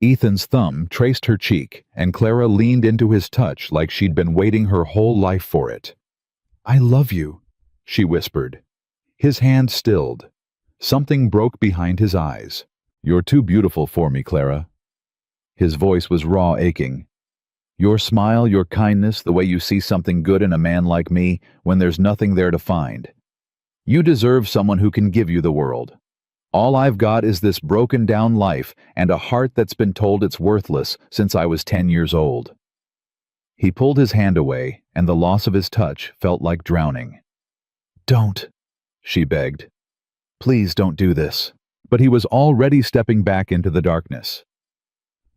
Ethan's thumb traced her cheek, and Clara leaned into his touch like she'd been waiting her whole life for it. "I love you," she whispered. His hand stilled. Something broke behind his eyes. "You're too beautiful for me, Clara." His voice was raw, aching. "Your smile, your kindness, the way you see something good in a man like me when there's nothing there to find. You deserve someone who can give you the world. All I've got is this broken-down life and a heart that's been told it's worthless since I was 10 years old." He pulled his hand away, and the loss of his touch felt like drowning. "Don't," she begged. "Please don't do this." But he was already stepping back into the darkness.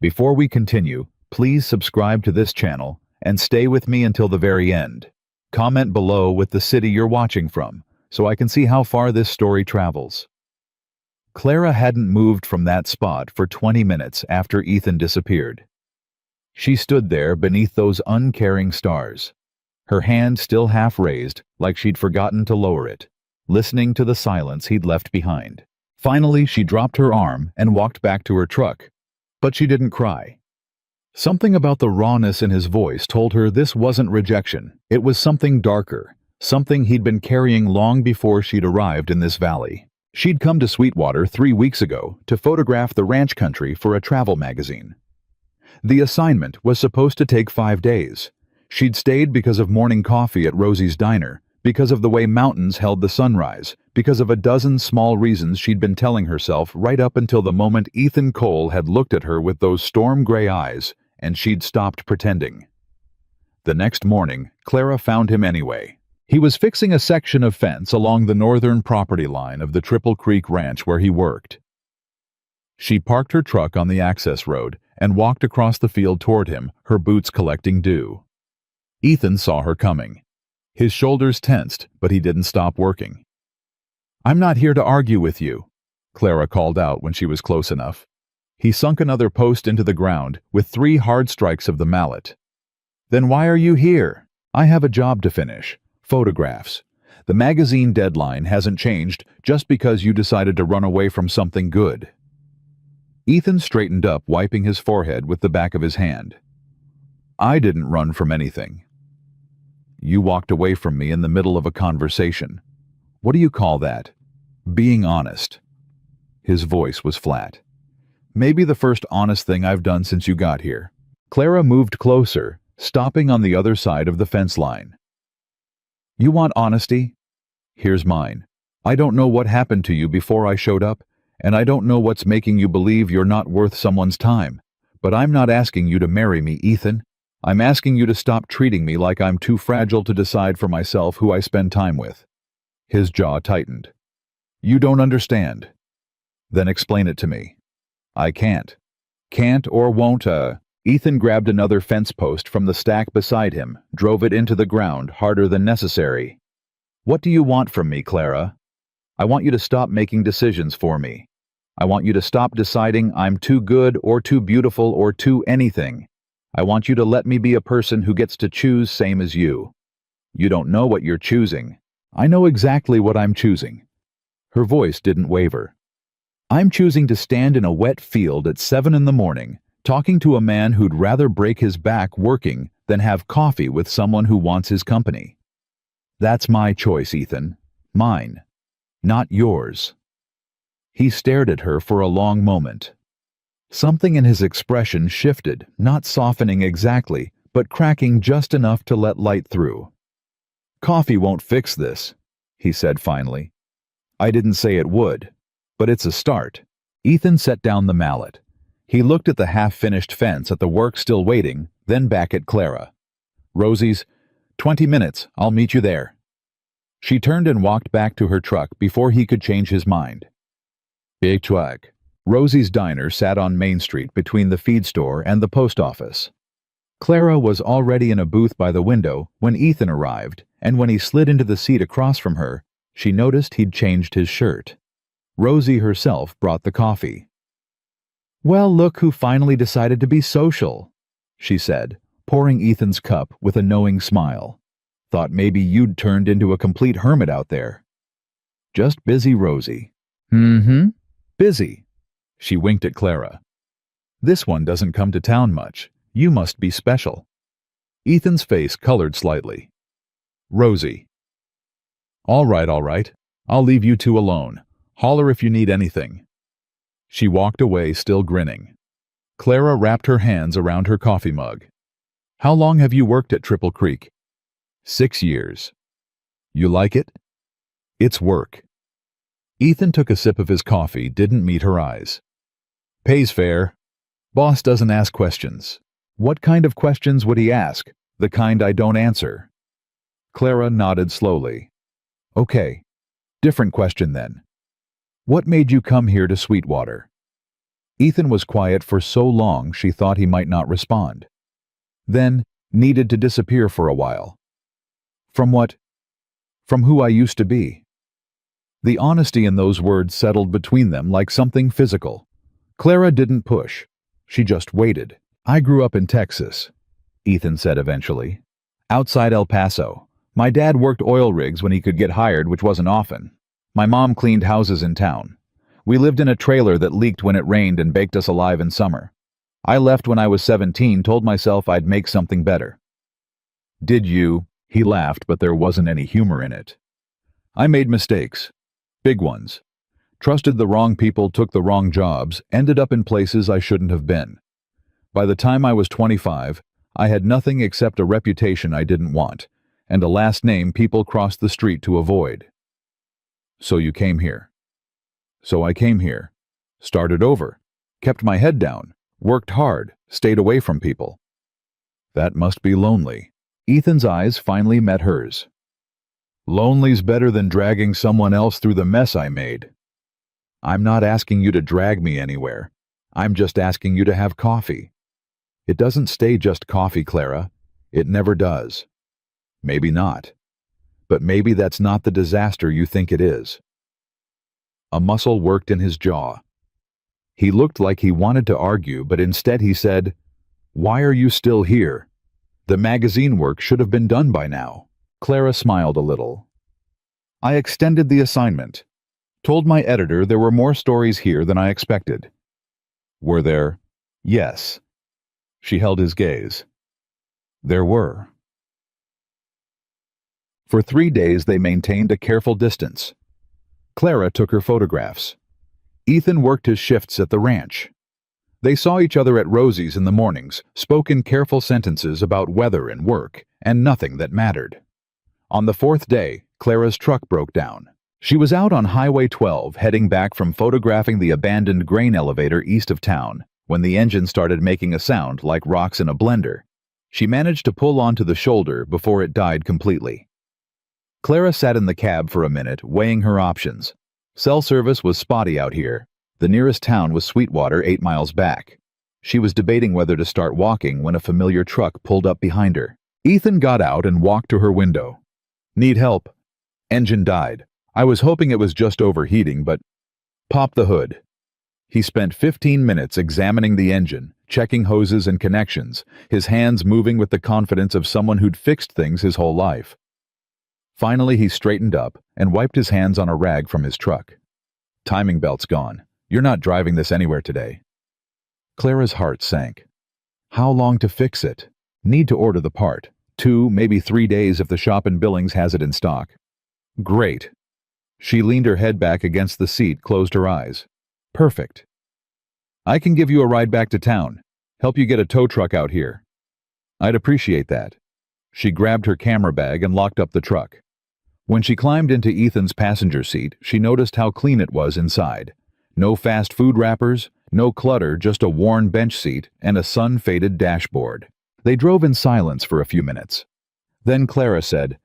Before we continue, please subscribe to this channel and stay with me until the very end. Comment below with the city you're watching from, so I can see how far this story travels. Clara hadn't moved from that spot for 20 minutes after Ethan disappeared. She stood there beneath those uncaring stars, her hand still half raised, like she'd forgotten to lower it, listening to the silence he'd left behind. Finally, she dropped her arm and walked back to her truck. But she didn't cry. Something about the rawness in his voice told her this wasn't rejection. It was something darker, something he'd been carrying long before she'd arrived in this valley. She'd come to Sweetwater 3 weeks ago to photograph the ranch country for a travel magazine. The assignment was supposed to take 5 days. She'd stayed because of morning coffee at Rosie's Diner, because of the way mountains held the sunrise, because of a dozen small reasons she'd been telling herself right up until the moment Ethan Cole had looked at her with those storm-gray eyes, and she'd stopped pretending. The next morning, Clara found him anyway. He was fixing a section of fence along the northern property line of the Triple Creek Ranch where he worked. She parked her truck on the access road and walked across the field toward him, her boots collecting dew. Ethan saw her coming. His shoulders tensed, but he didn't stop working. "I'm not here to argue with you," Clara called out when she was close enough. He sunk another post into the ground with 3 hard strikes of the mallet. "Then why are you here? I have a job to finish. Photographs. The magazine deadline hasn't changed just because you decided to run away from something good." Ethan straightened up, wiping his forehead with the back of his hand. "I didn't run from anything. You walked away from me in the middle of a conversation. What do you call that? Being honest." His voice was flat. "Maybe the first honest thing I've done since you got here." Clara moved closer, stopping on the other side of the fence line. "You want honesty? Here's mine. I don't know what happened to you before I showed up, and I don't know what's making you believe you're not worth someone's time. But I'm not asking you to marry me, Ethan. I'm asking you to stop treating me like I'm too fragile to decide for myself who I spend time with." His jaw tightened. "You don't understand." "Then explain it to me." "I can't. Can't or won't, Ethan grabbed another fence post from the stack beside him, drove it into the ground harder than necessary. "What do you want from me, Clara? I want you to stop making decisions for me. I want you to stop deciding I'm too good or too beautiful or too anything. I want you to let me be a person who gets to choose same as you. You don't know what you're choosing. I know exactly what I'm choosing." Her voice didn't waver. "I'm choosing to stand in a wet field at 7 in the morning, talking to a man who'd rather break his back working than have coffee with someone who wants his company. That's my choice, Ethan. Mine. Not yours." He stared at her for a long moment. Something in his expression shifted, not softening exactly, but cracking just enough to let light through. "Coffee won't fix this," he said finally. "I didn't say it would, but it's a start." Ethan set down the mallet. He looked at the half-finished fence at the work still waiting, then back at Clara. "Rosie's, 20 minutes, I'll meet you there." She turned and walked back to her truck before he could change his mind. Big truck. Rosie's Diner sat on Main Street between the feed store and the post office. Clara was already in a booth by the window when Ethan arrived, and when he slid into the seat across from her, she noticed he'd changed his shirt. Rosie herself brought the coffee. "Well, look who finally decided to be social," she said, pouring Ethan's cup with a knowing smile. "Thought maybe you'd turned into a complete hermit out there." "Just busy, Rosie." "Mm-hmm. Busy." She winked at Clara. This one doesn't come to town much. You must be special. Ethan's face colored slightly. Rosie. All right, all right. I'll leave you two alone. Holler if you need anything. She walked away, still grinning. Clara wrapped her hands around her coffee mug. How long have you worked at Triple Creek? 6 years. You like it? It's work. Ethan took a sip of his coffee, didn't meet her eyes. Pays fair. Boss doesn't ask questions. What kind of questions would he ask? The kind I don't answer. Clara nodded slowly. Okay. Different question then. What made you come here to Sweetwater? Ethan was quiet for so long she thought he might not respond. Then, needed to disappear for a while. From what? From who I used to be. The honesty in those words settled between them like something physical. Clara didn't push. She just waited. I grew up in Texas, Ethan said eventually. Outside El Paso. My dad worked oil rigs when he could get hired, which wasn't often. My mom cleaned houses in town. We lived in a trailer that leaked when it rained and baked us alive in summer. I left when I was 17, told myself I'd make something better. Did you? He laughed, but there wasn't any humor in it. I made mistakes. Big ones. Trusted the wrong people, took the wrong jobs, ended up in places I shouldn't have been. By the time I was 25, I had nothing except a reputation I didn't want, and a last name people crossed the street to avoid. So you came here. So I came here. Started over. Kept my head down. Worked hard. Stayed away from people. That must be lonely. Ethan's eyes finally met hers. Lonely's better than dragging someone else through the mess I made. I'm not asking you to drag me anywhere. I'm just asking you to have coffee. It doesn't stay just coffee, Clara. It never does. Maybe not. But maybe that's not the disaster you think it is. A muscle worked in his jaw. He looked like he wanted to argue, but instead he said, Why are you still here? The magazine work should have been done by now. Clara smiled a little. I extended the assignment. Told my editor there were more stories here than I expected. Were there? Yes. She held his gaze. There were. For 3 days they maintained a careful distance. Clara took her photographs. Ethan worked his shifts at the ranch. They saw each other at Rosie's in the mornings, spoke in careful sentences about weather and work, and nothing that mattered. On the 4th day, Clara's truck broke down. She was out on Highway 12 heading back from photographing the abandoned grain elevator east of town when the engine started making a sound like rocks in a blender. She managed to pull onto the shoulder before it died completely. Clara sat in the cab for a minute, weighing her options. Cell service was spotty out here. The nearest town was Sweetwater, 8 miles back. She was debating whether to start walking when a familiar truck pulled up behind her. Ethan got out and walked to her window. Need help. Engine died. I was hoping it was just overheating, but... Pop the hood. He spent 15 minutes examining the engine, checking hoses and connections, his hands moving with the confidence of someone who'd fixed things his whole life. Finally, he straightened up and wiped his hands on a rag from his truck. Timing belt's gone. You're not driving this anywhere today. Clara's heart sank. How long to fix it? Need to order the part. 2, maybe 3 days if the shop in Billings has it in stock. Great. She leaned her head back against the seat, closed her eyes. Perfect. I can give you a ride back to town. Help you get a tow truck out here. I'd appreciate that. She grabbed her camera bag and locked up the truck. When she climbed into Ethan's passenger seat, she noticed how clean it was inside. No fast food wrappers, no clutter, just a worn bench seat and a sun-faded dashboard. They drove in silence for a few minutes. Then Clara said,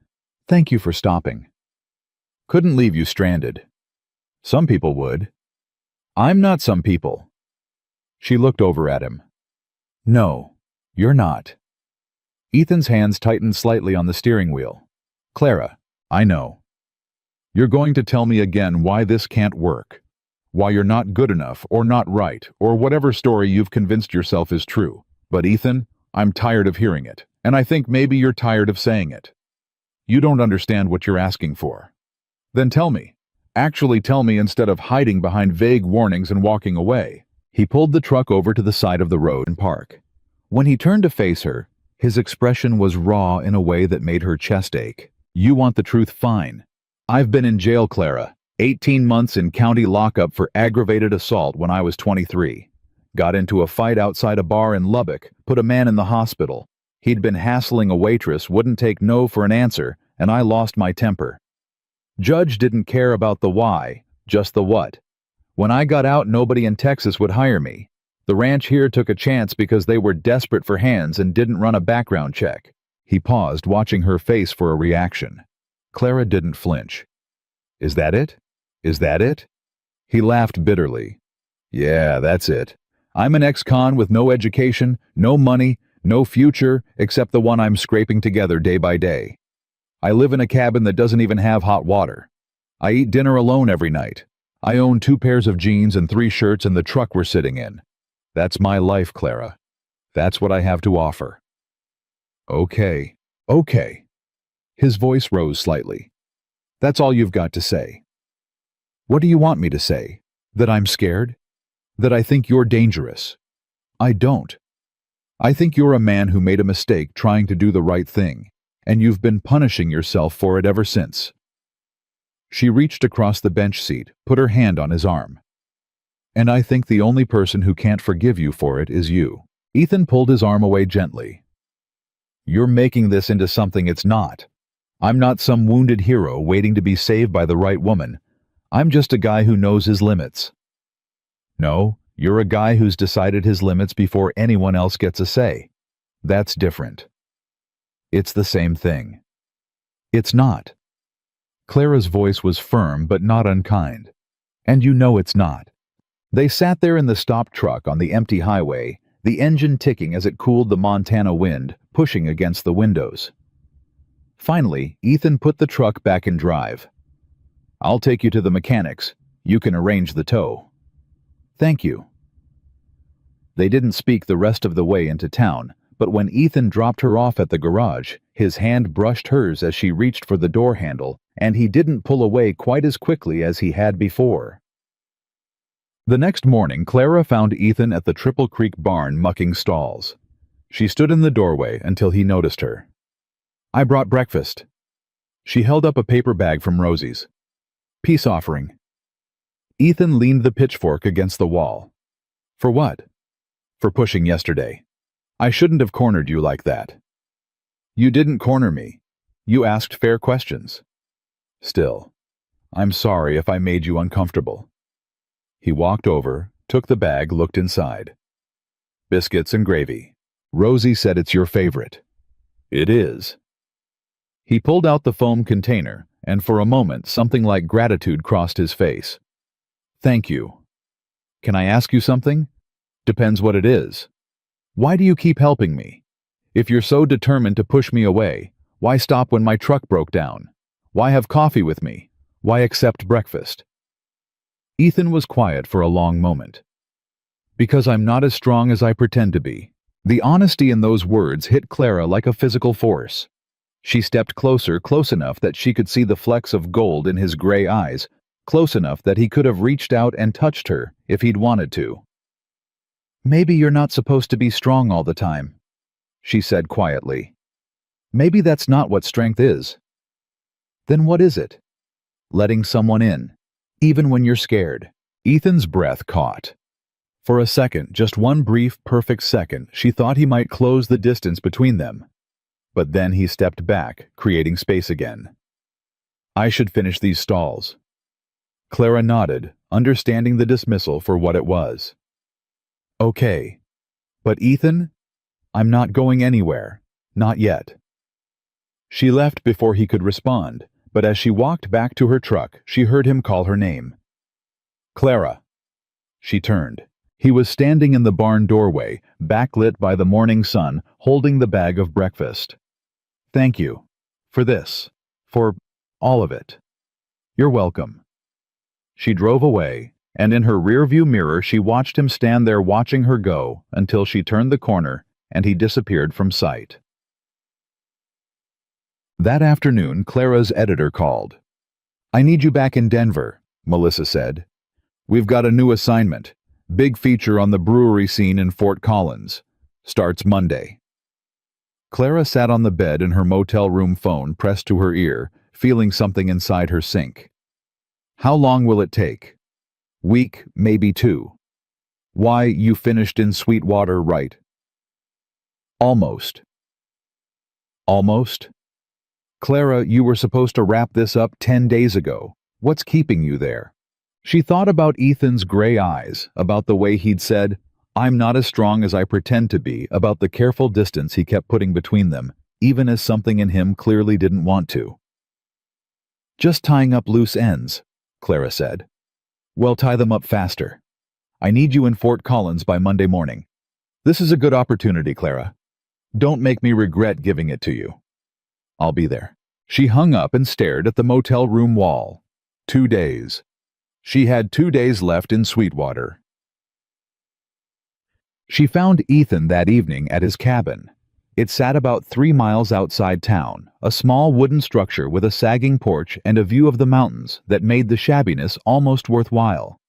Thank you for stopping. Couldn't leave you stranded. Some people would. I'm not some people. She looked over at him. No, you're not. Ethan's hands tightened slightly on the steering wheel. Clara, I know. You're going to tell me again why this can't work. Why you're not good enough or not right or whatever story you've convinced yourself is true. But Ethan, I'm tired of hearing it, and I think maybe you're tired of saying it. You don't understand what you're asking for. Then tell me. Actually tell me instead of hiding behind vague warnings and walking away. He pulled the truck over to the side of the road and park. When he turned to face her, his expression was raw in a way that made her chest ache. "You want the truth? Fine. I've been in jail, Clara. 18 months in county lockup for aggravated assault when I was 23. Got into a fight outside a bar in Lubbock, put a man in the hospital. He'd been hassling a waitress, wouldn't take no for an answer, and I lost my temper. Judge didn't care about the why, just the what. When I got out, nobody in Texas would hire me. The ranch here took a chance because they were desperate for hands and didn't run a background check." He paused, watching her face for a reaction. Clara didn't flinch. "Is that it? Is that it?" He laughed bitterly. "Yeah, that's it. I'm an ex-con with no education, no money, no future, except the one I'm scraping together day by day. I live in a cabin that doesn't even have hot water. I eat dinner alone every night. I own 2 pairs of jeans and 3 shirts in the truck we're sitting in. That's my life, Clara. That's what I have to offer." "Okay, okay." His voice rose slightly. "That's all you've got to say. What do you want me to say? That I'm scared? That I think you're dangerous? I don't. I think you're a man who made a mistake trying to do the right thing, and you've been punishing yourself for it ever since." She reached across the bench seat, put her hand on his arm. "And I think the only person who can't forgive you for it is you." Ethan pulled his arm away gently. "You're making this into something it's not. I'm not some wounded hero waiting to be saved by the right woman. I'm just a guy who knows his limits." "No, you're a guy who's decided his limits before anyone else gets a say. That's different." "It's the same thing." "It's not." Clara's voice was firm but not unkind. "And you know it's not." They sat there in the stopped truck on the empty highway, the engine ticking as it cooled the Montana wind, pushing against the windows. Finally, Ethan put the truck back in drive. "I'll take you to the mechanics. You can arrange the tow." "Thank you." They didn't speak the rest of the way into town, but when Ethan dropped her off at the garage, his hand brushed hers as she reached for the door handle, and he didn't pull away quite as quickly as he had before. The next morning, Clara found Ethan at the Triple Creek barn mucking stalls. She stood in the doorway until he noticed her. "I brought breakfast." She held up a paper bag from Rosie's. "Peace offering." Ethan leaned the pitchfork against the wall. "For what?" "For pushing yesterday. I shouldn't have cornered you like that." "You didn't corner me. You asked fair questions." "Still, I'm sorry if I made you uncomfortable." He walked over, took the bag, looked inside. "Biscuits and gravy. Rosie said it's your favorite." "It is." He pulled out the foam container, and for a moment something like gratitude crossed his face. "Thank you. Can I ask you something? Depends what it is. Why do you keep helping me? If you're so determined to push me away, why stop when my truck broke down? Why have coffee with me? Why accept breakfast?" Ethan was quiet for a long moment. "Because I'm not as strong as I pretend to be." The honesty in those words hit Clara like a physical force. She stepped closer, close enough that she could see the flecks of gold in his gray eyes, close enough that he could have reached out and touched her if he'd wanted to. "Maybe you're not supposed to be strong all the time," she said quietly. "Maybe that's not what strength is." "Then what is it?" "Letting someone in, even when you're scared." Ethan's breath caught. For a second, just one brief, perfect second, she thought he might close the distance between them. But then he stepped back, creating space again. "I should finish these stalls." Clara nodded, understanding the dismissal for what it was. "Okay. But Ethan, I'm not going anywhere. Not yet." She left before he could respond, but as she walked back to her truck, she heard him call her name. "Clara." She turned. He was standing in the barn doorway, backlit by the morning sun, holding the bag of breakfast. "Thank you. For this. For all of it." "You're welcome." She drove away, and in her rearview mirror she watched him stand there watching her go until she turned the corner and he disappeared from sight. That afternoon, Clara's editor called. "I need you back in Denver," Melissa said. "We've got a new assignment. Big feature on the brewery scene in Fort Collins. Starts Monday. Clara sat on the bed in her motel room, phone pressed to her ear, feeling something inside her sink. How long will it take? Week, maybe 2. Why, you finished in Sweetwater, right? Almost. Almost? Clara, you were supposed to wrap this up 10 days ago. What's keeping you there? She thought about Ethan's gray eyes, about the way he'd said, "I'm not as strong as I pretend to be," about the careful distance he kept putting between them, even as something in him clearly didn't want to. Just tying up loose ends, Clara said. Well, tie them up faster. I need you in Fort Collins by Monday morning. This is a good opportunity, Clara. Don't make me regret giving it to you. I'll be there. She hung up and stared at the motel room wall. 2 days. She had 2 days left in Sweetwater. She found Ethan that evening at his cabin. It sat about 3 miles outside town, a small wooden structure with a sagging porch and a view of the mountains that made the shabbiness almost worthwhile.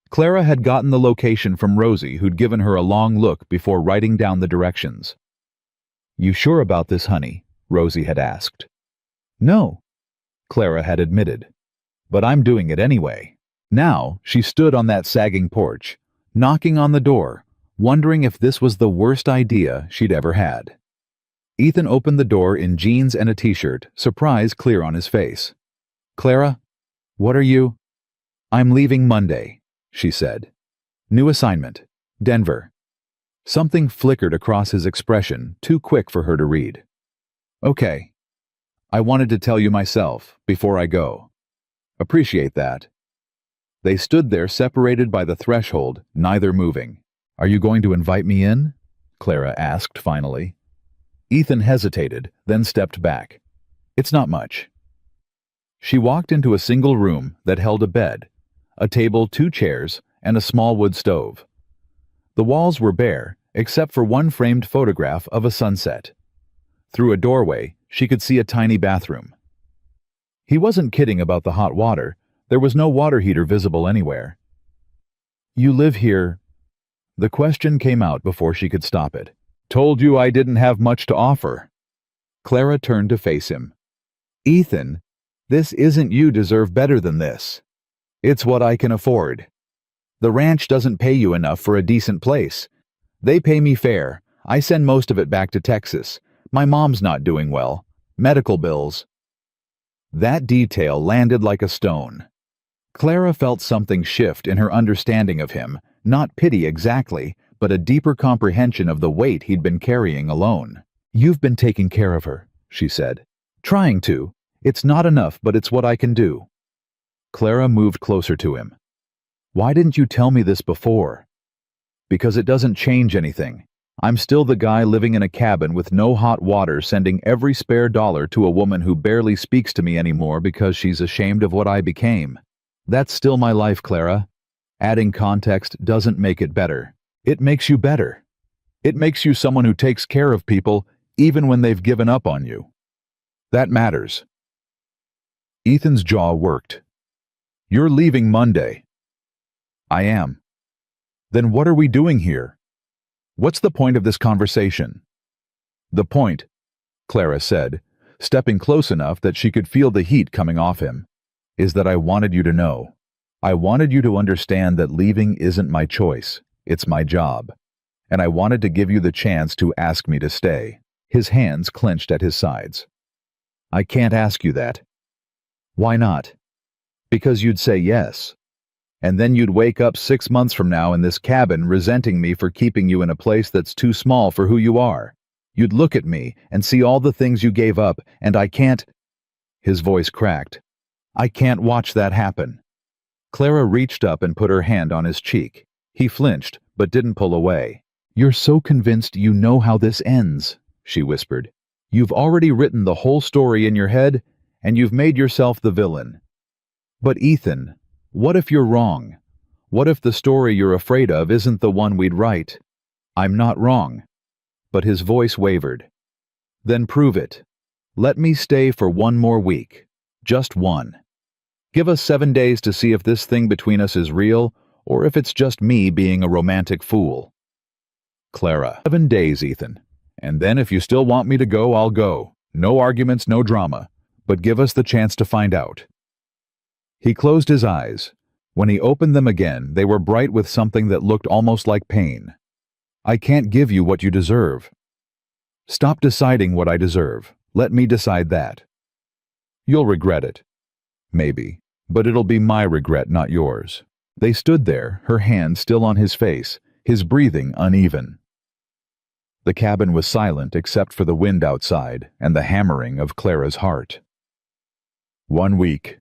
Clara had gotten the location from Rosie, who'd given her a long look before writing down the directions. "You sure about this, honey?" Rosie had asked. "No," Clara had admitted. "But I'm doing it anyway." Now she stood on that sagging porch, knocking on the door, wondering if this was the worst idea she'd ever had. Ethan opened the door in jeans and a t-shirt, surprise clear on his face. "Clara, what are you?" "I'm leaving Monday," she said. "New assignment, Denver." Something flickered across his expression, too quick for her to read. "Okay. I wanted to tell you myself, before I go. Appreciate that." They stood there separated by the threshold, neither moving. "Are you going to invite me in?" Clara asked finally. Ethan hesitated, then stepped back. "It's not much." She walked into a single room that held a bed, a table, 2 chairs, and a small wood stove. The walls were bare, except for one framed photograph of a sunset. Through a doorway, she could see a tiny bathroom. He wasn't kidding about the hot water. There was no water heater visible anywhere. "You live here?" The question came out before she could stop it. "Told you I didn't have much to offer." Clara turned to face him. "Ethan, this isn't you deserve better than this. It's what I can afford. The ranch doesn't pay you enough for a decent place. They pay me fair. I send most of it back to Texas. My mom's not doing well. Medical bills." That detail landed like a stone. Clara felt something shift in her understanding of him, not pity exactly, but a deeper comprehension of the weight he'd been carrying alone. "You've been taking care of her," she said. "Trying to. It's not enough, but it's what I can do." Clara moved closer to him. "Why didn't you tell me this before?" "Because it doesn't change anything. I'm still the guy living in a cabin with no hot water, sending every spare dollar to a woman who barely speaks to me anymore because she's ashamed of what I became. That's still my life, Clara. Adding context doesn't make it better. It makes you better. It makes you someone who takes care of people even when they've given up on you. That matters." Ethan's jaw worked. "You're leaving Monday." "I am." "Then what are we doing here? What's the point of this conversation?" "The point," Clara said, stepping close enough that she could feel the heat coming off him, "is that I wanted you to know. I wanted you to understand that leaving isn't my choice, it's my job. And I wanted to give you the chance to ask me to stay." His hands clenched at his sides. "I can't ask you that." "Why not?" "Because you'd say yes. And then you'd wake up 6 months from now in this cabin resenting me for keeping you in a place that's too small for who you are. You'd look at me and see all the things you gave up, and I can't—" His voice cracked. "I can't watch that happen." Clara reached up and put her hand on his cheek. He flinched, but didn't pull away. "You're so convinced you know how this ends," she whispered. "You've already written the whole story in your head, and you've made yourself the villain. But Ethan, what if you're wrong? What if the story you're afraid of isn't the one we'd write? I'm not wrong." But his voice wavered. "Then prove it. Let me stay for 1 more week. Just 1. Give us 7 days to see if this thing between us is real, or if it's just me being a romantic fool. Clara. 7 days, Ethan. And then if you still want me to go, I'll go. No arguments, no drama. But give us the chance to find out. He closed his eyes. When he opened them again, they were bright with something that looked almost like pain. I can't give you what you deserve. Stop deciding what I deserve. Let me decide that. You'll regret it. Maybe. But it'll be my regret, not yours. They stood there, her hand still on his face, his breathing uneven. The cabin was silent except for the wind outside and the hammering of Clara's heart. 1 week.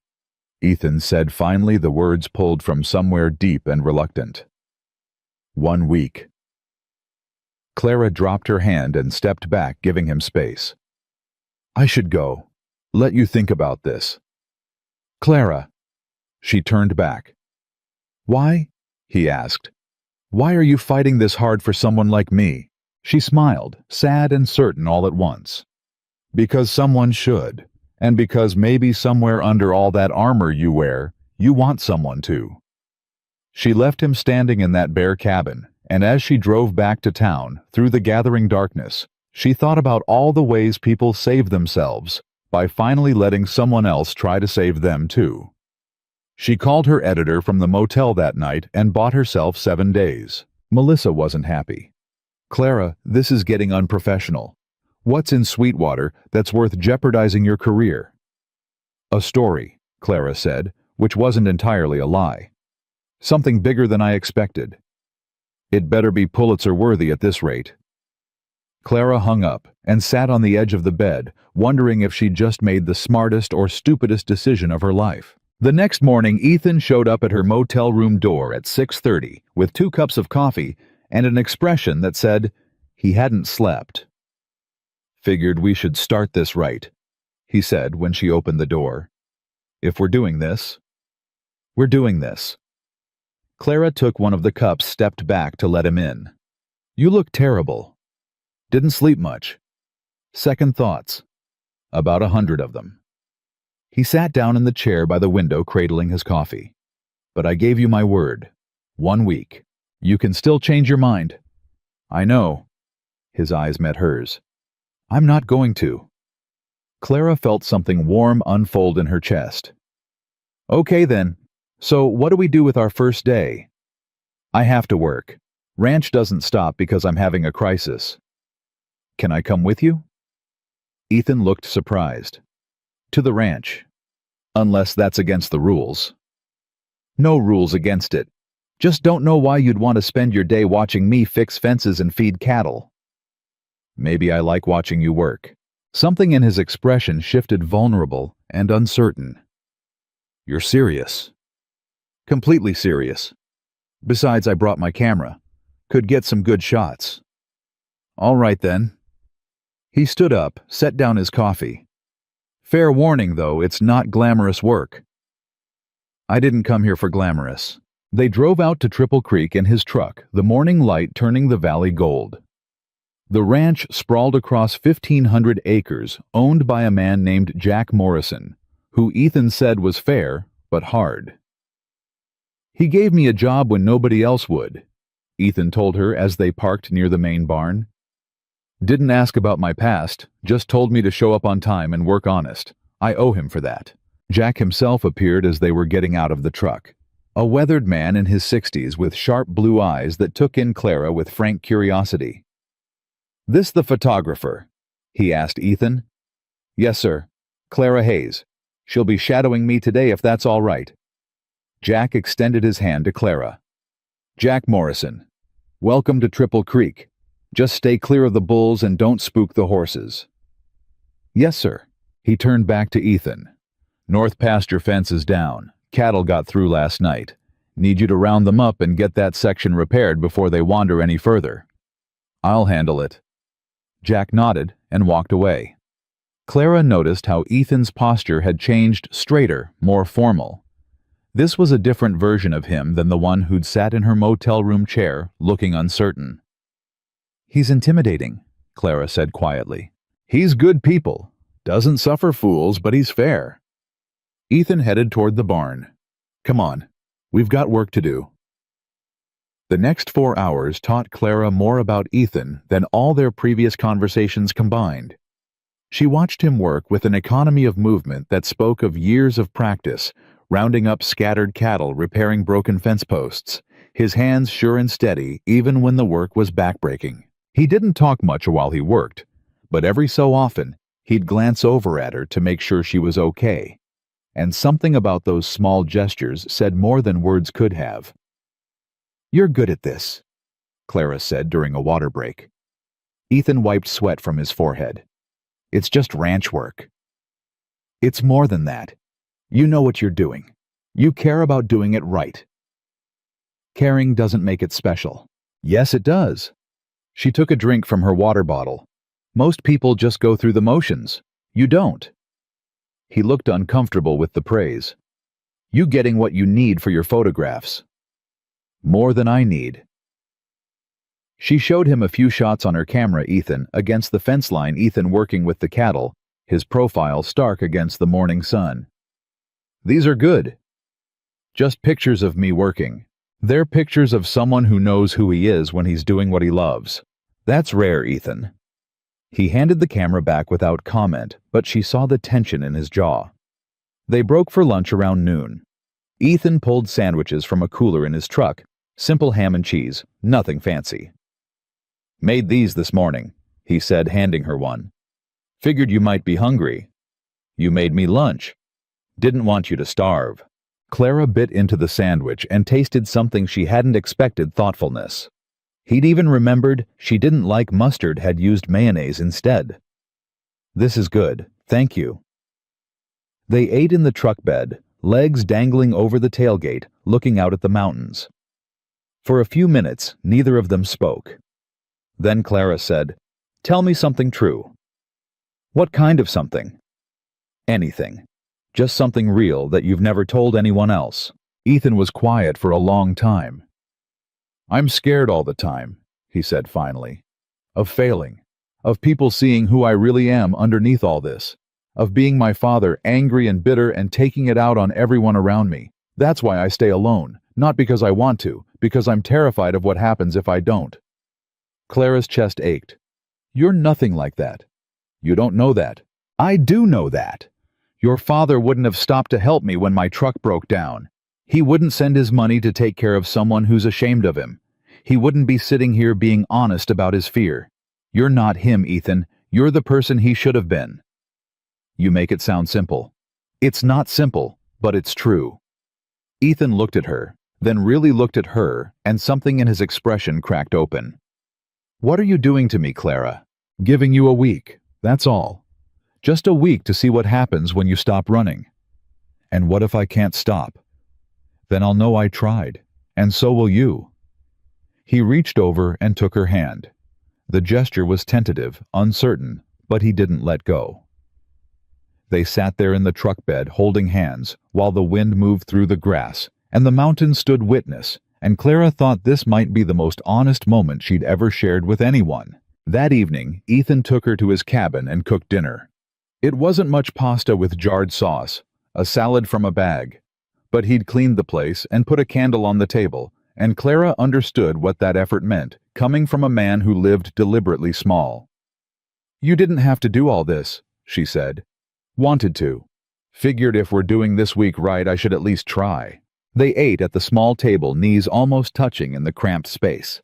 Ethan said finally, the words pulled from somewhere deep and reluctant. 1 week. Clara dropped her hand and stepped back, giving him space. I should go. Let you think about this. Clara. She turned back. Why? He asked. Why are you fighting this hard for someone like me? She smiled, sad and certain all at once. Because someone should. And because maybe somewhere under all that armor you wear, you want someone to. She left him standing in that bare cabin, and as she drove back to town, through the gathering darkness, she thought about all the ways people save themselves by finally letting someone else try to save them too. She called her editor from the motel that night and bought herself 7 days. Melissa wasn't happy. Clara, this is getting unprofessional. What's in Sweetwater that's worth jeopardizing your career? A story, Clara said, which wasn't entirely a lie. Something bigger than I expected. It better be Pulitzer-worthy at this rate. Clara hung up and sat on the edge of the bed, wondering if she'd just made the smartest or stupidest decision of her life. The next morning, Ethan showed up at her motel room door at 6:30 with 2 cups of coffee and an expression that said he hadn't slept. Figured we should start this right, he said when she opened the door. If we're doing this, we're doing this. Clara took one of the cups, stepped back to let him in. You look terrible. Didn't sleep much. Second thoughts. About 100 of them. He sat down in the chair by the window, cradling his coffee. But I gave you my word. 1 week. You can still change your mind. I know. His eyes met hers. I'm not going to. Clara felt something warm unfold in her chest. Okay then. So what do we do with our first day? I have to work. Ranch doesn't stop because I'm having a crisis. Can I come with you? Ethan looked surprised. To the ranch. Unless that's against the rules. No rules against it. Just don't know why you'd want to spend your day watching me fix fences and feed cattle. Maybe I like watching you work. Something in his expression shifted, vulnerable and uncertain. You're serious. Completely serious. Besides, I brought my camera. Could get some good shots. All right then. He stood up, set down his coffee. Fair warning, though, it's not glamorous work. I didn't come here for glamorous. They drove out to Triple Creek in his truck, the morning light turning the valley gold. The ranch sprawled across 1,500 acres, owned by a man named Jack Morrison, who Ethan said was fair, but hard. He gave me a job when nobody else would, Ethan told her as they parked near the main barn. Didn't ask about my past, just told me to show up on time and work honest. I owe him for that. Jack himself appeared as they were getting out of the truck. A weathered man in his 60s with sharp blue eyes that took in Clara with frank curiosity. This the photographer? He asked Ethan. Yes, sir. Clara Hayes. She'll be shadowing me today if that's all right. Jack extended his hand to Clara. Jack Morrison. Welcome to Triple Creek. Just stay clear of the bulls and don't spook the horses. Yes, sir. He turned back to Ethan. North pasture fence is down. Cattle got through last night. Need you to round them up and get that section repaired before they wander any further. I'll handle it. Jack nodded and walked away. Clara noticed how Ethan's posture had changed, straighter, more formal. This was a different version of him than the one who'd sat in her motel room chair, looking uncertain. He's intimidating, Clara said quietly. He's good people. Doesn't suffer fools, but he's fair. Ethan headed toward the barn. Come on. We've got work to do. The next 4 hours taught Clara more about Ethan than all their previous conversations combined. She watched him work with an economy of movement that spoke of years of practice, rounding up scattered cattle, repairing broken fence posts, his hands sure and steady even when the work was backbreaking. He didn't talk much while he worked, but every so often he'd glance over at her to make sure she was okay. And something about those small gestures said more than words could have. "You're good at this," Clara said during a water break. Ethan wiped sweat from his forehead. "It's just ranch work." "It's more than that. You know what you're doing. You care about doing it right." "Caring doesn't make it special." "Yes, it does." She took a drink from her water bottle. "Most people just go through the motions. You don't." He looked uncomfortable with the praise. "You getting what you need for your photographs." "More than I need." She showed him a few shots on her camera, Ethan, against the fence line, Ethan working with the cattle, his profile stark against the morning sun. "These are good. Just pictures of me working. They're pictures of someone who knows who he is when he's doing what he loves. That's rare, Ethan." He handed the camera back without comment, but she saw the tension in his jaw. They broke for lunch around noon. Ethan pulled sandwiches from a cooler in his truck, simple ham and cheese, nothing fancy. "Made these this morning," he said, handing her one. "Figured you might be hungry. You made me lunch. Didn't want you to starve." Clara bit into the sandwich and tasted something she hadn't expected: thoughtfulness. He'd even remembered she didn't like mustard, had used mayonnaise instead. "This is good, thank you." They ate in the truck bed, legs dangling over the tailgate, looking out at the mountains. For a few minutes, neither of them spoke. Then Clara said, "Tell me something true." "What kind of something?" "Anything. Just something real that you've never told anyone else." Ethan was quiet for a long time. "I'm scared all the time," he said finally. "Of failing. Of people seeing who I really am underneath all this. Of being my father, angry and bitter and taking it out on everyone around me. That's why I stay alone. Not because I want to, because I'm terrified of what happens if I don't." Clara's chest ached. "You're nothing like that. You don't know that." "I do know that. Your father wouldn't have stopped to help me when my truck broke down. He wouldn't send his money to take care of someone who's ashamed of him. He wouldn't be sitting here being honest about his fear. You're not him, Ethan. You're the person he should have been." "You make it sound simple." "It's not simple, but it's true." Ethan looked at her, then really looked at her, and something in his expression cracked open. "What are you doing to me, Clara?" "Giving you a week, that's all. Just a week to see what happens when you stop running." "And what if I can't stop?" "Then I'll know I tried, and so will you." He reached over and took her hand. The gesture was tentative, uncertain, but he didn't let go. They sat there in the truck bed, holding hands, while the wind moved through the grass, and the mountains stood witness, and Clara thought this might be the most honest moment she'd ever shared with anyone. That evening, Ethan took her to his cabin and cooked dinner. It wasn't much pasta with jarred sauce, a salad from a bag, but he'd cleaned the place and put a candle on the table, and Clara understood what that effort meant, coming from a man who lived deliberately small. "You didn't have to do all this," she said. "Wanted to. Figured if we're doing this week right, I should at least try." They ate at the small table, knees almost touching in the cramped space.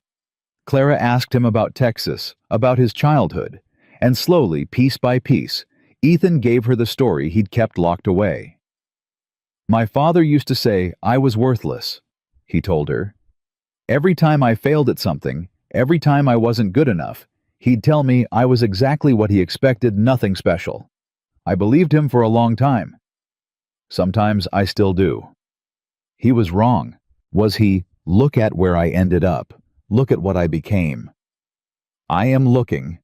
Clara asked him about Texas, about his childhood, and slowly, piece by piece, Ethan gave her the story he'd kept locked away. "My father used to say I was worthless," he told her. "Every time I failed at something, every time I wasn't good enough, he'd tell me I was exactly what he expected, nothing special. I believed him for a long time. Sometimes I still do." He was wrong. Was he? Look at where I ended up. Look at what I became. I am looking.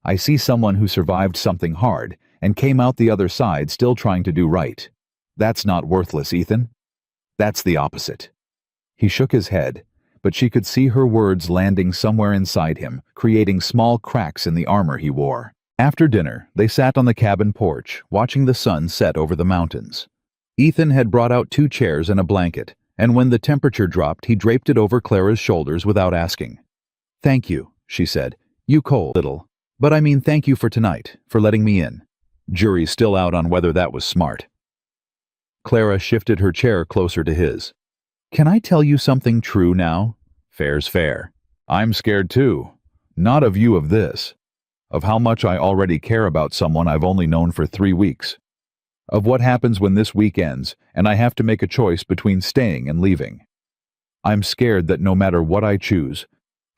I see someone who survived something hard and came out the other side still trying to do right. That's not worthless, Ethan. That's the opposite. He shook his head, but she could see her words landing somewhere inside him, creating small cracks in the armor he wore. After dinner, they sat on the cabin porch, watching the sun set over the mountains. Ethan had brought out 2 chairs and a blanket, and when the temperature dropped, he draped it over Clara's shoulders without asking. "Thank you," she said. "You cold little. But I mean thank you for tonight, for letting me in." Jury's still out on whether that was smart. Clara shifted her chair closer to his. "Can I tell you something true now?" "Fair's fair. I'm scared too. Not of you, of this. Of how much I already care about someone I've only known for 3 weeks. Of what happens when this week ends and I have to make a choice between staying and leaving. I'm scared that no matter what I choose,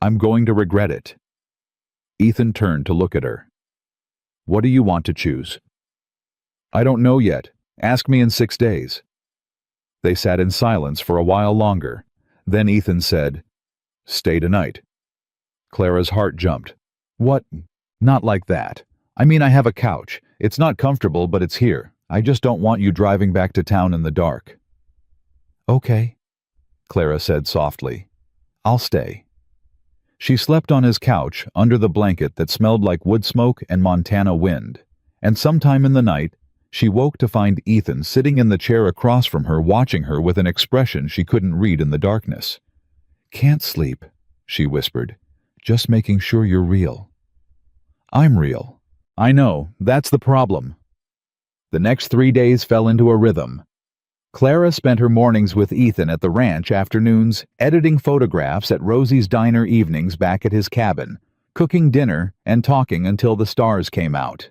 I'm going to regret it." Ethan turned to look at her. "What do you want to choose?" "I don't know yet. Ask me in 6 days." They sat in silence for a while longer. Then Ethan said, "Stay tonight." Clara's heart jumped. "What? Not like that. I mean, I have a couch. It's not comfortable, but it's here. I just don't want you driving back to town in the dark." "Okay," Clara said softly. "I'll stay." She slept on his couch under the blanket that smelled like wood smoke and Montana wind, and sometime in the night, she woke to find Ethan sitting in the chair across from her watching her with an expression she couldn't read in the darkness. "Can't sleep," she whispered. "Just making sure you're real." "I'm real." "I know, that's the problem." The next 3 days fell into a rhythm. Clara spent her mornings with Ethan at the ranch, afternoons editing photographs, at Rosie's diner evenings back at his cabin, cooking dinner and talking until the stars came out.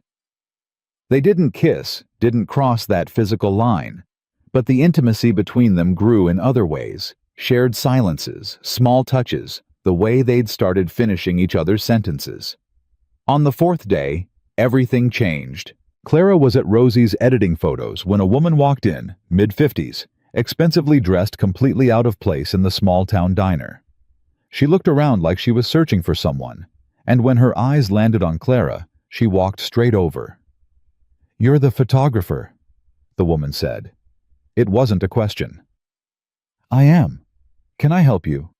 They didn't kiss, didn't cross that physical line, but the intimacy between them grew in other ways, shared silences, small touches, the way they'd started finishing each other's sentences. On the 4th day, everything changed. Clara was at Rosie's editing photos when a woman walked in, mid-50s, expensively dressed, completely out of place in the small-town diner. She looked around like she was searching for someone, and when her eyes landed on Clara, she walked straight over. "You're the photographer," the woman said. It wasn't a question. "I am. Can I help you?"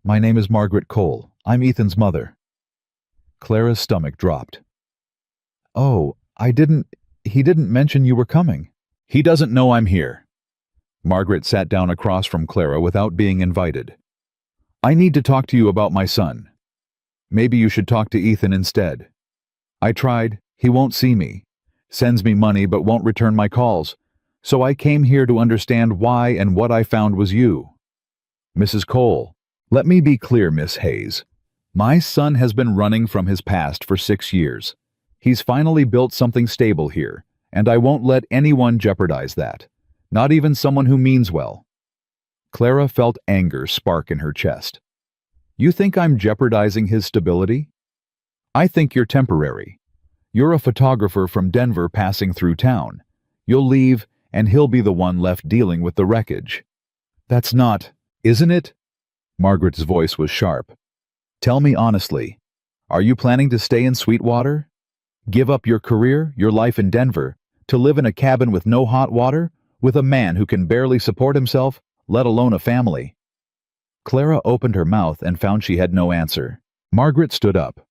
"My name is Margaret Cole. I'm Ethan's mother." Clara's stomach dropped. "Oh, he didn't mention you were coming." "He doesn't know I'm here." Margaret sat down across from Clara without being invited. "I need to talk to you about my son. Maybe you should talk to Ethan instead. I tried, he won't see me. Sends me money but won't return my calls. So I came here to understand why, and what I found was you." "Mrs. Cole, let me be clear, Miss Hayes. My son has been running from his past for 6 years. He's finally built something stable here, and I won't let anyone jeopardize that, not even someone who means well." Clara felt anger spark in her chest. "You think I'm jeopardizing his stability? I think you're temporary. You're a photographer from Denver passing through town. You'll leave, and he'll be the one left dealing with the wreckage." "That's not, isn't it?" Margaret's voice was sharp. "Tell me honestly, are you planning to stay in Sweetwater? Give up your career, your life in Denver, to live in a cabin with no hot water, with a man who can barely support himself, let alone a family?" Clara opened her mouth and found she had no answer. Margaret stood up.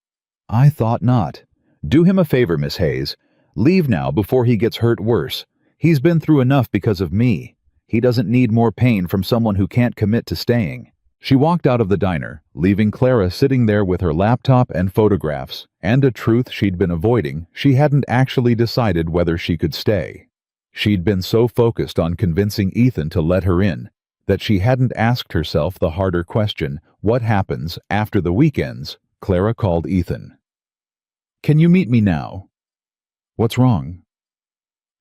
"I thought not. Do him a favor, Miss Hayes. Leave now before he gets hurt worse. He's been through enough because of me. He doesn't need more pain from someone who can't commit to staying." She walked out of the diner, leaving Clara sitting there with her laptop and photographs, and a truth she'd been avoiding: she hadn't actually decided whether she could stay. She'd been so focused on convincing Ethan to let her in that she hadn't asked herself the harder question: what happens after the weekends? Clara called Ethan. "Can you meet me now?" "What's wrong?"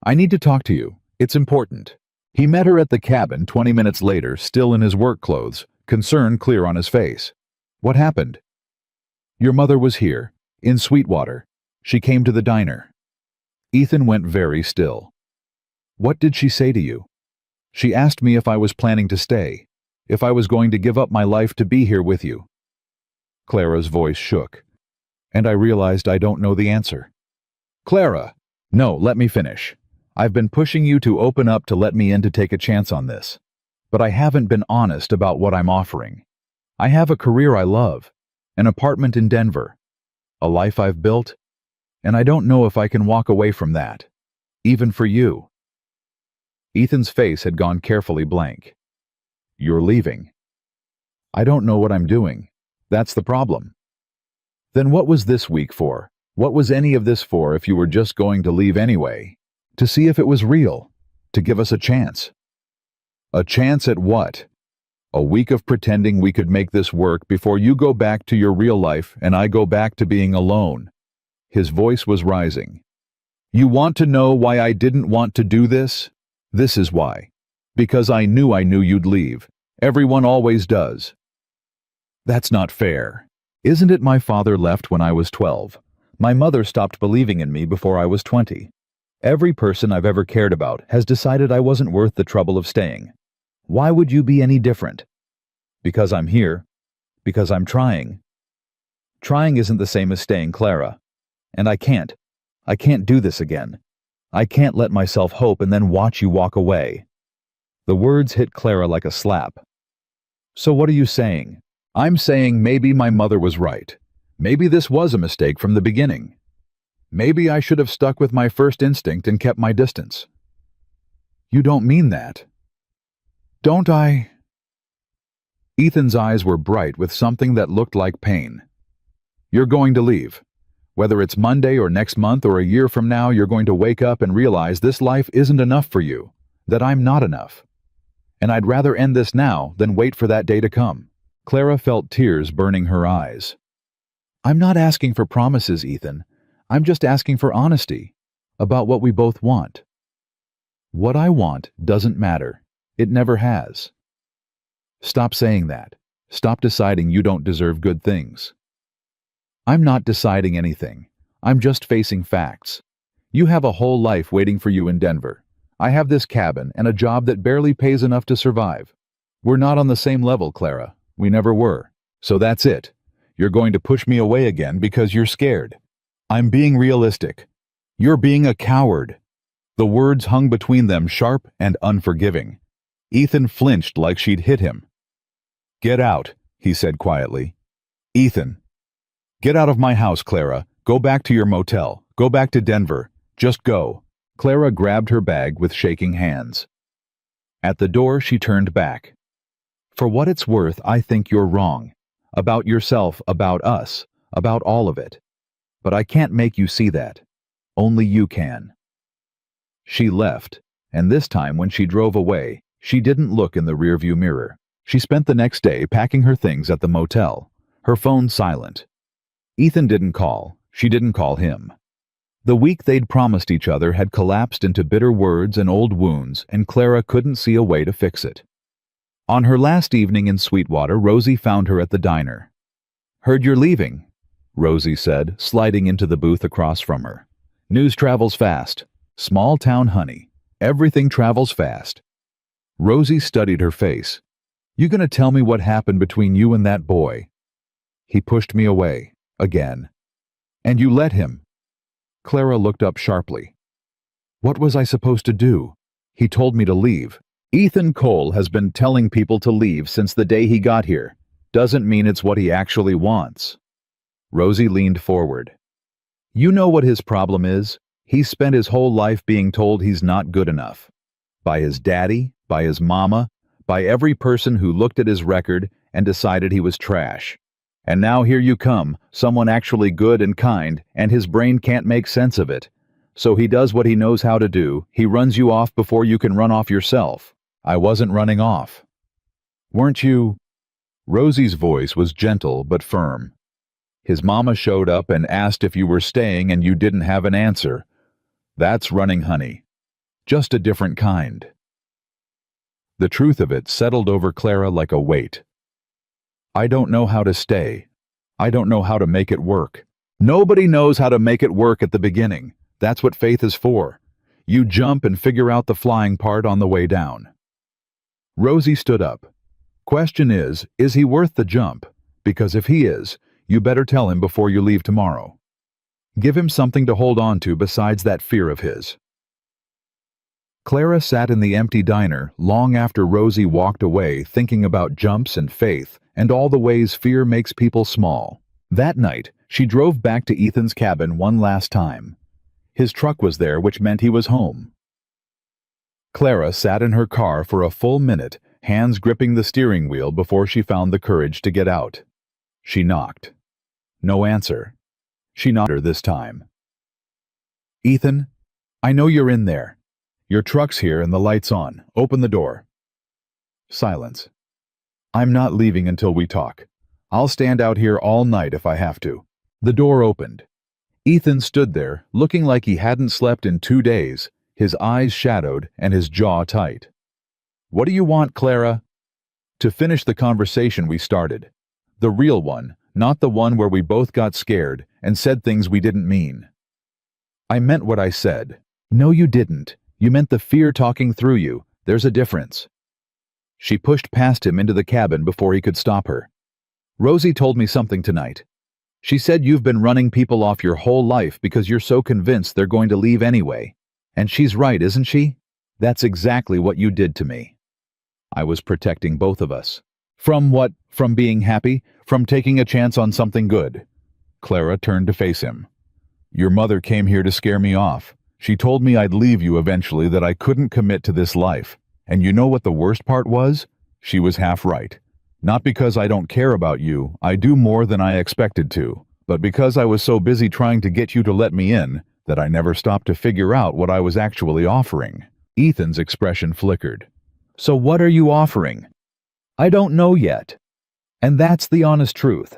"I need to talk to you. It's important." He met her at the cabin 20 minutes later, still in his work clothes, concern clear on his face. "What happened?" "Your mother was here, in Sweetwater. She came to the diner." Ethan went very still. "What did she say to you?" "She asked me if I was planning to stay, if I was going to give up my life to be here with you." Clara's voice shook. "And I realized I don't know the answer." "Clara!" "No, let me finish. I've been pushing you to open up, to let me in, to take a chance on this. But I haven't been honest about what I'm offering. I have a career I love, an apartment in Denver, a life I've built, and I don't know if I can walk away from that, even for you." Ethan's face had gone carefully blank. You're leaving. I don't know what I'm doing. That's the problem. Then what was this week for? What was any of this for if you were just going to leave anyway? To see if it was real. To give us a chance. A chance at what? A week of pretending we could make this work before you go back to your real life and I go back to being alone. His voice was rising. You want to know why I didn't want to do this? This is why. Because I knew you'd leave. Everyone always does. That's not fair. Isn't it my father left when I was 12? My mother stopped believing in me before I was 20. Every person I've ever cared about has decided I wasn't worth the trouble of staying. Why would you be any different? Because I'm here. Because I'm trying. Trying isn't the same as staying, Clara. And I can't do this again. I can't let myself hope and then watch you walk away. The words hit Clara like a slap. So what are you saying? I'm saying maybe my mother was right. Maybe this was a mistake from the beginning. Maybe I should have stuck with my first instinct and kept my distance. You don't mean that. Don't I? Ethan's eyes were bright with something that looked like pain. You're going to leave. Whether it's Monday or next month or a year from now, you're going to wake up and realize this life isn't enough for you, that I'm not enough. And I'd rather end this now than wait for that day to come. Clara felt tears burning her eyes. I'm not asking for promises, Ethan. I'm just asking for honesty about what we both want. What I want doesn't matter. It never has. Stop saying that. Stop deciding you don't deserve good things. I'm not deciding anything. I'm just facing facts. You have a whole life waiting for you in Denver. I have this cabin and a job that barely pays enough to survive. We're not on the same level, Clara. We never were. So that's it. You're going to push me away again because you're scared. I'm being realistic. You're being a coward. The words hung between them, sharp and unforgiving. Ethan flinched like she'd hit him. Get out, he said quietly. Ethan. Get out of my house, Clara. Go back to your motel. Go back to Denver. Just go. Clara grabbed her bag with shaking hands. At the door, she turned back. For what it's worth, I think you're wrong. About yourself, about us, about all of it. But I can't make you see that. Only you can. She left, and this time when she drove away, she didn't look in the rearview mirror. She spent the next day packing her things at the motel, her phone silent. Ethan didn't call. She didn't call him. The week they'd promised each other had collapsed into bitter words and old wounds, and Clara couldn't see a way to fix it. On her last evening in Sweetwater, Rosie found her at the diner. Heard you're leaving, Rosie said, sliding into the booth across from her. News travels fast. Small town honey. Everything travels fast. Rosie studied her face. You gonna tell me what happened between you and that boy? He pushed me away. Again. And you let him? Clara looked up sharply. What was I supposed to do? He told me to leave. Ethan Cole has been telling people to leave since the day he got here. Doesn't mean it's what he actually wants. Rosie leaned forward. You know what his problem is? He's spent his whole life being told he's not good enough. By his daddy, by his mama, by every person who looked at his record and decided he was trash. And now here you come, someone actually good and kind, and his brain can't make sense of it. So he does what he knows how to do. He runs you off before you can run off yourself. I wasn't running off. Weren't you? Rosie's voice was gentle but firm. His mama showed up and asked if you were staying and you didn't have an answer. That's running, honey. Just a different kind. The truth of it settled over Clara like a weight. I don't know how to stay. I don't know how to make it work. Nobody knows how to make it work at the beginning. That's what faith is for. You jump and figure out the flying part on the way down. Rosie stood up. Question is he worth the jump? Because if he is, you better tell him before you leave tomorrow. Give him something to hold on to besides that fear of his. Clara sat in the empty diner long after Rosie walked away, thinking about jumps and faith and all the ways fear makes people small. That night, she drove back to Ethan's cabin one last time. His truck was there, which meant he was home. Clara sat in her car for a full minute, hands gripping the steering wheel before she found the courage to get out. She knocked. No answer. She nodded this time. "Ethan, I know you're in there. Your truck's here and the light's on. Open the door." Silence. "I'm not leaving until we talk. I'll stand out here all night if I have to." The door opened. Ethan stood there, looking like he hadn't slept in 2 days, his eyes shadowed and his jaw tight. "What do you want, Clara?" To finish the conversation we started. The real one, not the one where we both got scared and said things we didn't mean. "I meant what I said." "No, you didn't. You meant the fear talking through you. There's a difference." She pushed past him into the cabin before he could stop her. "Rosie told me something tonight. She said you've been running people off your whole life because you're so convinced they're going to leave anyway. And she's right, isn't she? That's exactly what you did to me." I was protecting both of us. From what? From being happy? From taking a chance on something good? Clara turned to face him. "Your mother came here to scare me off. She told me I'd leave you eventually, that I couldn't commit to this life. And you know what the worst part was? She was half right. Not because I don't care about you, I do more than I expected to, but because I was so busy trying to get you to let me in, that I never stopped to figure out what I was actually offering." Ethan's expression flickered. "So what are you offering?" "I don't know yet. And that's the honest truth.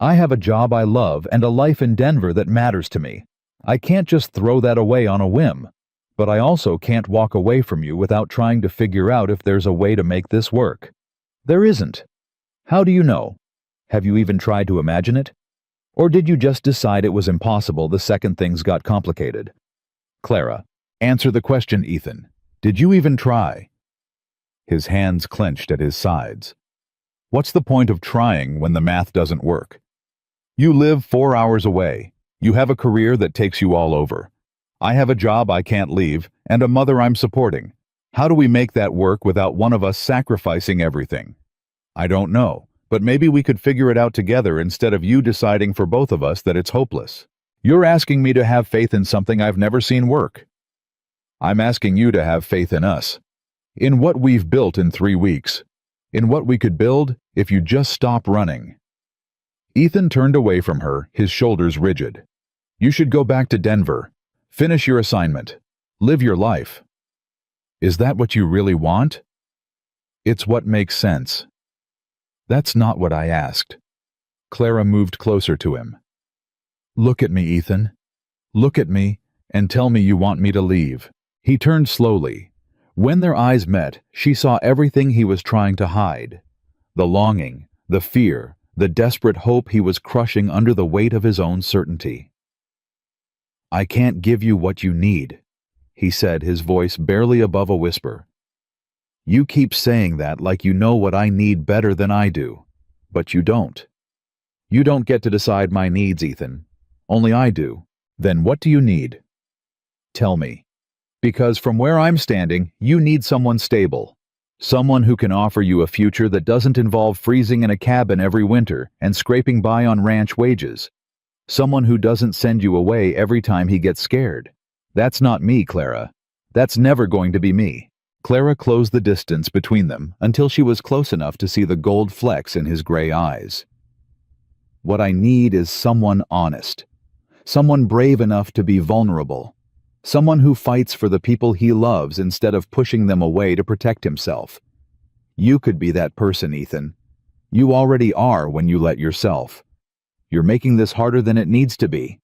I have a job I love and a life in Denver that matters to me. I can't just throw that away on a whim. But I also can't walk away from you without trying to figure out if there's a way to make this work. There isn't. How do you know? Have you even tried to imagine it? Or did you just decide it was impossible the second things got complicated?" "Clara, answer the question, Ethan. Did you even try?" His hands clenched at his sides. "What's the point of trying when the math doesn't work? You live 4 hours away. You have a career that takes you all over. I have a job I can't leave, and a mother I'm supporting. How do we make that work without one of us sacrificing everything? I don't know, but maybe we could figure it out together instead of you deciding for both of us that it's hopeless. You're asking me to have faith in something I've never seen work. I'm asking you to have faith in us. In what we've built in 3 weeks. In what we could build if you just stop running." Ethan turned away from her, his shoulders rigid. "You should go back to Denver. Finish your assignment. Live your life." "Is that what you really want?" "It's what makes sense." "That's not what I asked." Clara moved closer to him. "Look at me, Ethan. Look at me and tell me you want me to leave." He turned slowly. When their eyes met, she saw everything he was trying to hide. The longing, the fear, the desperate hope he was crushing under the weight of his own certainty. "I can't give you what you need," he said, his voice barely above a whisper. "You keep saying that like you know what I need better than I do, but you don't. You don't get to decide my needs, Ethan. Only I do. Then what do you need? Tell me. Because from where I'm standing, you need someone stable. Someone who can offer you a future that doesn't involve freezing in a cabin every winter and scraping by on ranch wages. Someone who doesn't send you away every time he gets scared. That's not me, Clara. That's never going to be me." Clara closed the distance between them until she was close enough to see the gold flecks in his gray eyes. "What I need is someone honest. Someone brave enough to be vulnerable. Someone who fights for the people he loves instead of pushing them away to protect himself. You could be that person, Ethan. You already are when you let yourself. You're making this harder than it needs to be."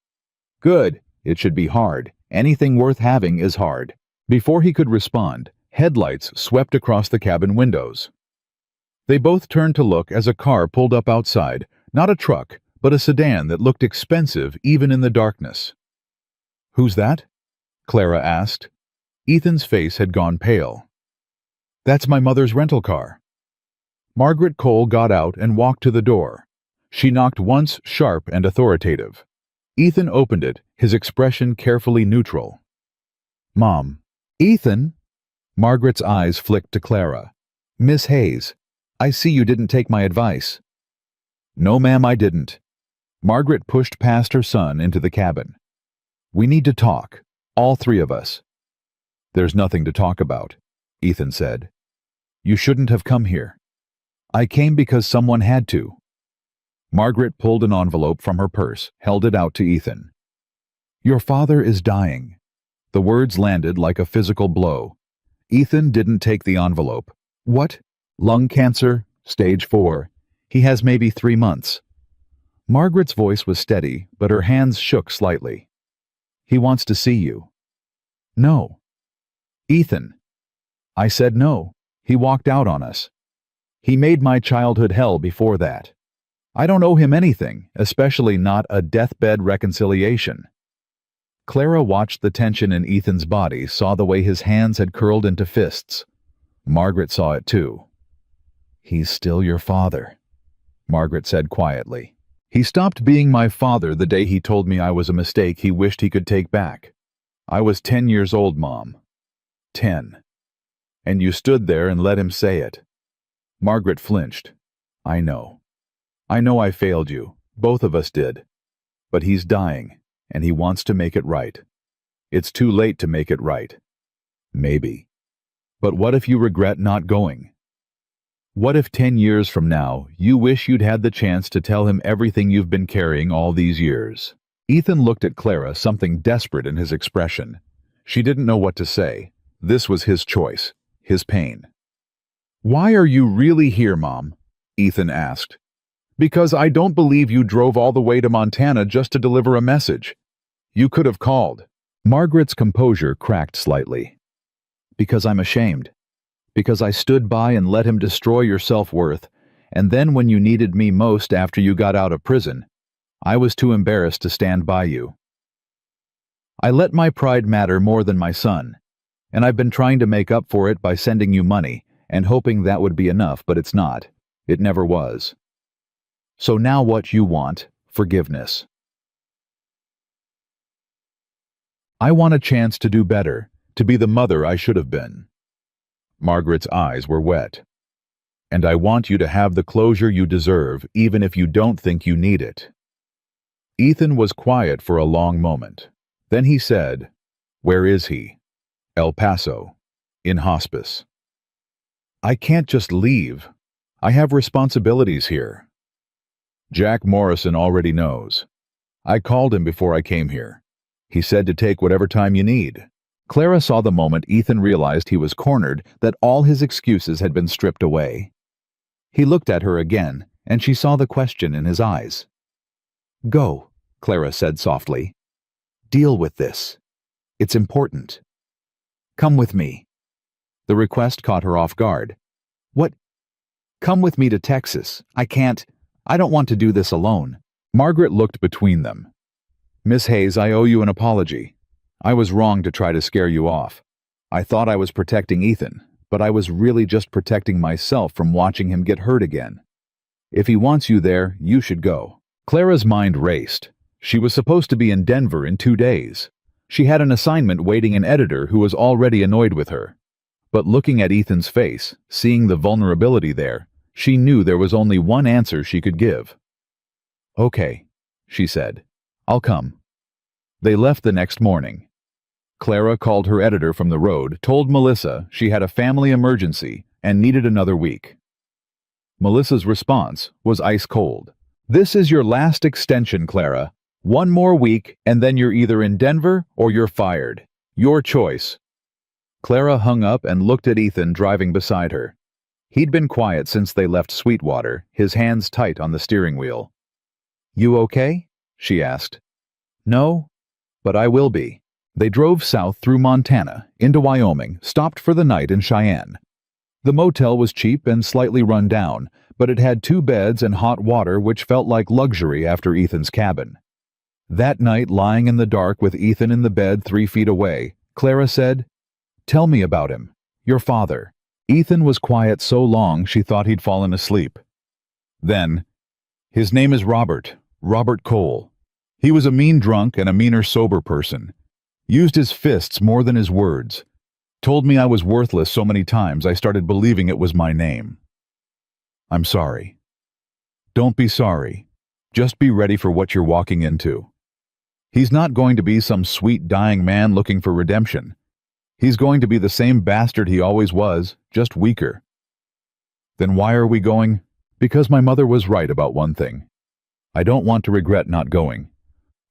"Good. It should be hard. Anything worth having is hard." Before he could respond, headlights swept across the cabin windows. They both turned to look as a car pulled up outside, not a truck, but a sedan that looked expensive even in the darkness. "Who's that?" Clara asked. Ethan's face had gone pale. "That's my mother's rental car." Margaret Cole got out and walked to the door. She knocked once, sharp and authoritative. Ethan opened it, his expression carefully neutral. "Mom." "Ethan?" Margaret's eyes flicked to Clara. "Miss Hayes, I see you didn't take my advice." "No, ma'am, I didn't." Margaret pushed past her son into the cabin. "We need to talk, all 3 of us." "There's nothing to talk about," Ethan said. You shouldn't have come here. I came because someone had to. Margaret pulled an envelope from her purse, held it out to Ethan. Your father is dying. The words landed like a physical blow. Ethan didn't take the envelope. What? Lung cancer, stage 4. He has maybe 3 months. Margaret's voice was steady, but her hands shook slightly. He wants to see you. No. Ethan. I said no. He walked out on us. He made my childhood hell before that. I don't owe him anything, especially not a deathbed reconciliation. Clara watched the tension in Ethan's body, saw the way his hands had curled into fists. Margaret saw it too. He's still your father, Margaret said quietly. He stopped being my father the day he told me I was a mistake he wished he could take back. I was 10 years old, Mom. 10. And you stood there and let him say it. Margaret flinched. I know. I know I failed you. Both of us did. But he's dying, and he wants to make it right. It's too late to make it right. Maybe. But what if you regret not going? What if 10 years from now, you wish you'd had the chance to tell him everything you've been carrying all these years? Ethan looked at Clara, something desperate in his expression. She didn't know what to say. This was his choice, his pain. Why are you really here, Mom? Ethan asked. Because I don't believe you drove all the way to Montana just to deliver a message. You could have called. Margaret's composure cracked slightly. Because I'm ashamed. Because I stood by and let him destroy your self-worth, and then when you needed me most after you got out of prison, I was too embarrassed to stand by you. I let my pride matter more than my son, and I've been trying to make up for it by sending you money and hoping that would be enough, but it's not. It never was. So now what you want, forgiveness. I want a chance to do better, to be the mother I should have been. Margaret's eyes were wet. And I want you to have the closure you deserve, even if you don't think you need it. Ethan was quiet for a long moment. Then he said, Where is he? El Paso. In hospice. I can't just leave. I have responsibilities here. Jack Morrison already knows. I called him before I came here. He said to take whatever time you need. Clara saw the moment Ethan realized he was cornered, that all his excuses had been stripped away. He looked at her again, and she saw the question in his eyes. Go, Clara said softly. Deal with this. It's important. Come with me. The request caught her off guard. What? Come with me to Texas. I don't want to do this alone. Margaret looked between them. Miss Hayes, I owe you an apology. I was wrong to try to scare you off. I thought I was protecting Ethan, but I was really just protecting myself from watching him get hurt again. If he wants you there, you should go. Clara's mind raced. She was supposed to be in Denver in 2 days. She had an assignment waiting an editor who was already annoyed with her. But looking at Ethan's face, seeing the vulnerability there, she knew there was only one answer she could give. Okay, she said. I'll come. They left the next morning. Clara called her editor from the road, told Melissa she had a family emergency and needed another week. Melissa's response was ice cold. This is your last extension, Clara. 1 more week, and then you're either in Denver or you're fired. Your choice. Clara hung up and looked at Ethan driving beside her. He'd been quiet since they left Sweetwater, his hands tight on the steering wheel. You okay? She asked. No, but I will be. They drove south through Montana, into Wyoming, stopped for the night in Cheyenne. The motel was cheap and slightly run down, but it had 2 beds and hot water which felt like luxury after Ethan's cabin. That night, lying in the dark with Ethan in the bed 3 feet away, Clara said, Tell me about him, your father. Ethan was quiet so long she thought he'd fallen asleep. Then, his name is Robert Cole. He was a mean drunk and a meaner sober person. Used his fists more than his words. Told me I was worthless so many times I started believing it was my name. I'm sorry. Don't be sorry. Just be ready for what you're walking into. He's not going to be some sweet dying man looking for redemption. He's going to be the same bastard he always was, just weaker. Then why are we going? Because my mother was right about one thing. I don't want to regret not going.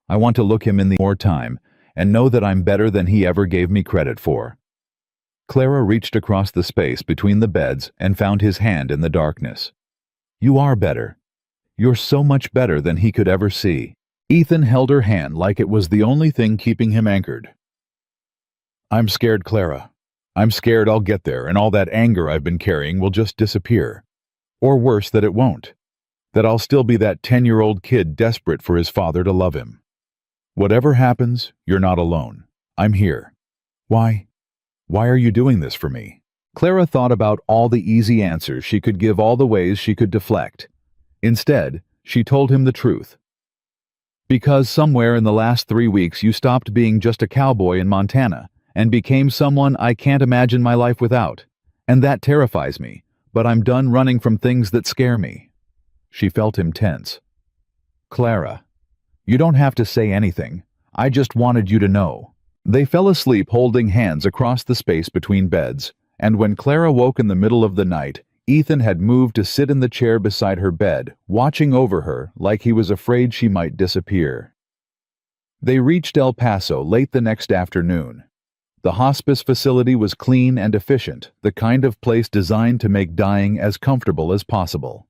I want to look him in the more time and know that I'm better than he ever gave me credit for. Clara reached across the space between the beds and found his hand in the darkness. You are better. You're so much better than he could ever see. Ethan held her hand like it was the only thing keeping him anchored. I'm scared, Clara. I'm scared I'll get there and all that anger I've been carrying will just disappear. Or worse, that it won't. That I'll still be that 10-year-old kid desperate for his father to love him. Whatever happens, you're not alone. I'm here. Why? Why are you doing this for me? Clara thought about all the easy answers she could give, all the ways she could deflect. Instead, she told him the truth. Because somewhere in the last 3 weeks you stopped being just a cowboy in Montana and became someone I can't imagine my life without. And that terrifies me, but I'm done running from things that scare me. She felt him tense. Clara, you don't have to say anything. I just wanted you to know. They fell asleep holding hands across the space between beds, and when Clara woke in the middle of the night, Ethan had moved to sit in the chair beside her bed, watching over her like he was afraid she might disappear. They reached El Paso late the next afternoon. The hospice facility was clean and efficient, the kind of place designed to make dying as comfortable as possible.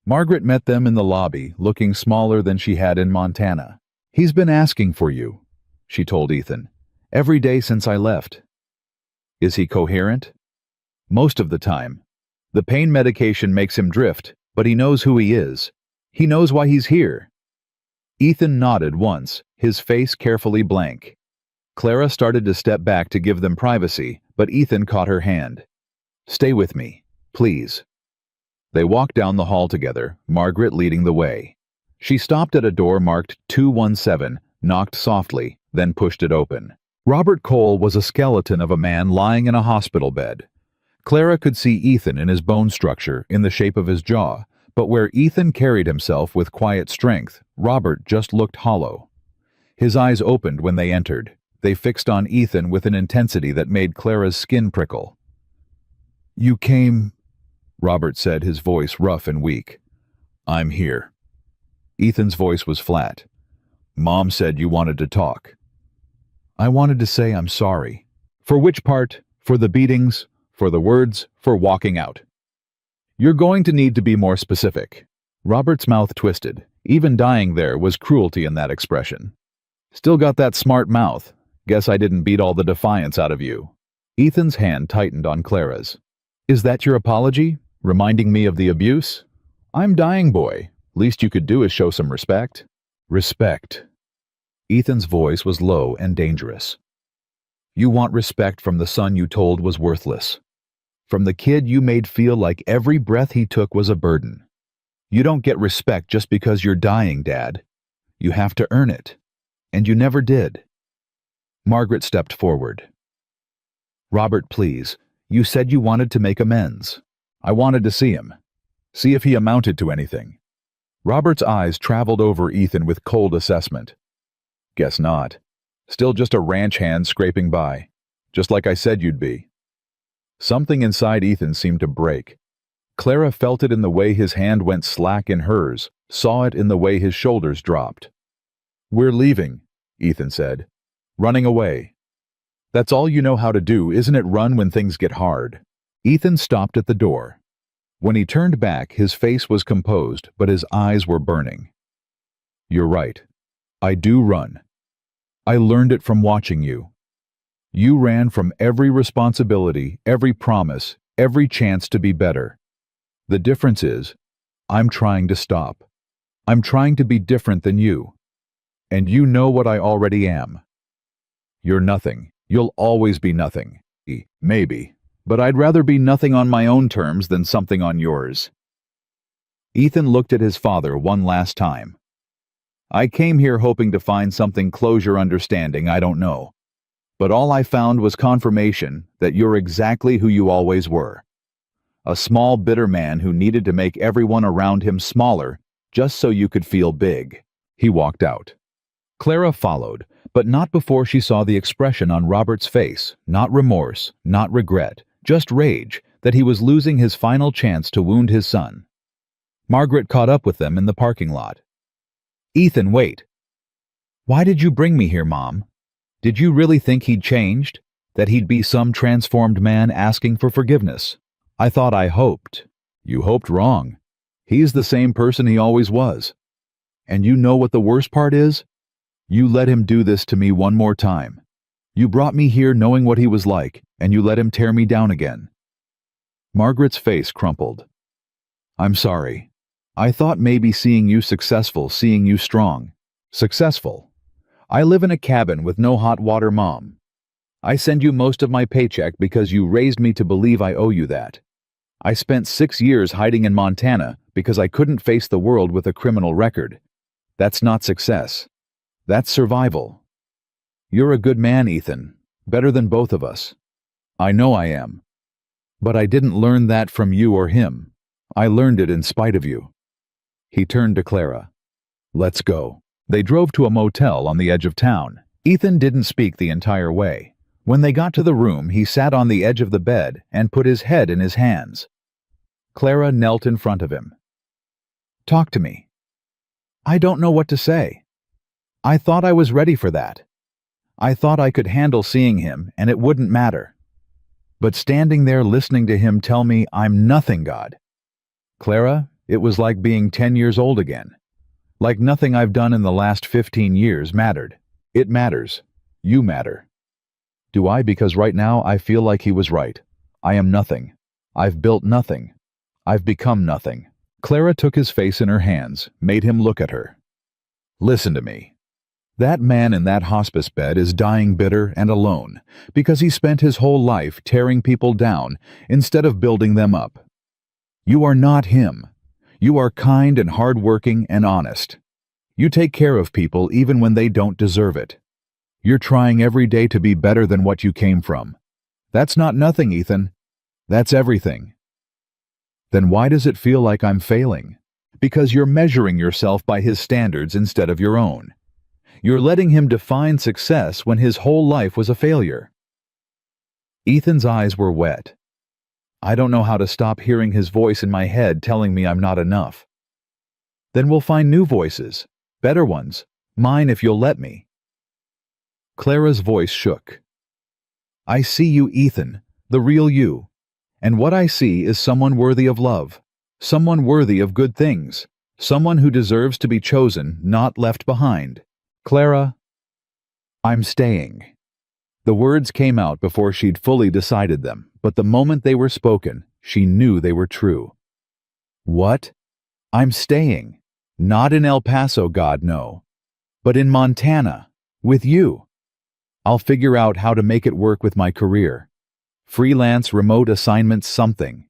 Margaret met them in the lobby, looking smaller than she had in Montana. He's been asking for you, she told Ethan, every day since I left. Is he coherent? Most of the time. The pain medication makes him drift, but he knows who he is. He knows why he's here. Ethan nodded once, his face carefully blank. Clara started to step back to give them privacy, but Ethan caught her hand. Stay with me, please. They walked down the hall together, Margaret leading the way. She stopped at a door marked 217, knocked softly, then pushed it open. Robert Cole was a skeleton of a man lying in a hospital bed. Clara could see Ethan in his bone structure, in the shape of his jaw, but where Ethan carried himself with quiet strength, Robert just looked hollow. His eyes opened when they entered. They fixed on Ethan with an intensity that made Clara's skin prickle. You came, Robert said, his voice rough and weak. I'm here. Ethan's voice was flat. Mom said you wanted to talk. I wanted to say I'm sorry. For which part? For the beatings? For the words? For walking out? You're going to need to be more specific. Robert's mouth twisted. Even dying there was cruelty in that expression. Still got that smart mouth. Guess I didn't beat all the defiance out of you. Ethan's hand tightened on Clara's. Is that your apology? Reminding me of the abuse? I'm dying, boy. Least you could do is show some respect. Respect. Ethan's voice was low and dangerous. You want respect from the son you told was worthless. From the kid you made feel like every breath he took was a burden. You don't get respect just because you're dying, Dad. You have to earn it. And you never did. Margaret stepped forward. Robert, please. You said you wanted to make amends. I wanted to see him. See if he amounted to anything. Robert's eyes traveled over Ethan with cold assessment. Guess not. Still just a ranch hand scraping by. Just like I said you'd be. Something inside Ethan seemed to break. Clara felt it in the way his hand went slack in hers, saw it in the way his shoulders dropped. We're leaving, Ethan said. Running away. That's all you know how to do, isn't it? Run when things get hard. Ethan stopped at the door. When he turned back, his face was composed, but his eyes were burning. You're right. I do run. I learned it from watching you. You ran from every responsibility, every promise, every chance to be better. The difference is, I'm trying to stop. I'm trying to be different than you. And you know what I already am. You're nothing. You'll always be nothing. Maybe. But I'd rather be nothing on my own terms than something on yours. Ethan looked at his father one last time. I came here hoping to find something closure, understanding, I don't know. But all I found was confirmation that you're exactly who you always were. A small, bitter man who needed to make everyone around him smaller just so you could feel big. He walked out. Clara followed, but not before she saw the expression on Robert's face, not remorse, not regret, just rage that he was losing his final chance to wound his son. Margaret caught up with them in the parking lot. "Ethan, wait. Why did you bring me here, Mom? Did you really think he'd changed? That he'd be some transformed man asking for forgiveness? I hoped. You hoped wrong. He's the same person he always was. And you know what the worst part is? You let him do this to me one more time. You brought me here knowing what he was like, and you let him tear me down again." Margaret's face crumpled. "I'm sorry. I thought maybe seeing you successful, seeing you strong." "Successful? I live in a cabin with no hot water, Mom. I send you most of my paycheck because you raised me to believe I owe you that. I spent 6 years hiding in Montana because I couldn't face the world with a criminal record. That's not success. That's survival. You're a good man, Ethan. Better than both of us. I know I am. But I didn't learn that from you or him. I learned it in spite of you." He turned to Clara. "Let's go." They drove to a motel on the edge of town. Ethan didn't speak the entire way. When they got to the room, he sat on the edge of the bed and put his head in his hands. Clara knelt in front of him. "Talk to me." "I don't know what to say. I thought I was ready for that. I thought I could handle seeing him and it wouldn't matter. But standing there listening to him tell me I'm nothing, God. Clara, it was like being 10 years old again. Like nothing I've done in the last 15 years mattered. It matters. You matter. Do I? Because right now I feel like he was right. I am nothing. I've built nothing. I've become nothing." Clara took his face in her hands, made him look at her. "Listen to me. That man in that hospice bed is dying bitter and alone because he spent his whole life tearing people down instead of building them up. You are not him. You are kind and hardworking and honest. You take care of people even when they don't deserve it. You're trying every day to be better than what you came from. That's not nothing, Ethan. That's everything." "Then why does it feel like I'm failing?" "Because you're measuring yourself by his standards instead of your own. You're letting him define success when his whole life was a failure." Ethan's eyes were wet. "I don't know how to stop hearing his voice in my head telling me I'm not enough." "Then we'll find new voices, better ones, mine if you'll let me." Clara's voice shook. "I see you, Ethan, the real you. And what I see is someone worthy of love, someone worthy of good things, someone who deserves to be chosen, not left behind. Clara, I'm staying." The words came out before she'd fully decided them, but the moment they were spoken, she knew they were true. "What? I'm staying. Not in El Paso, God, no. But in Montana, with you. I'll figure out how to make it work with my career. Freelance, remote assignments, something.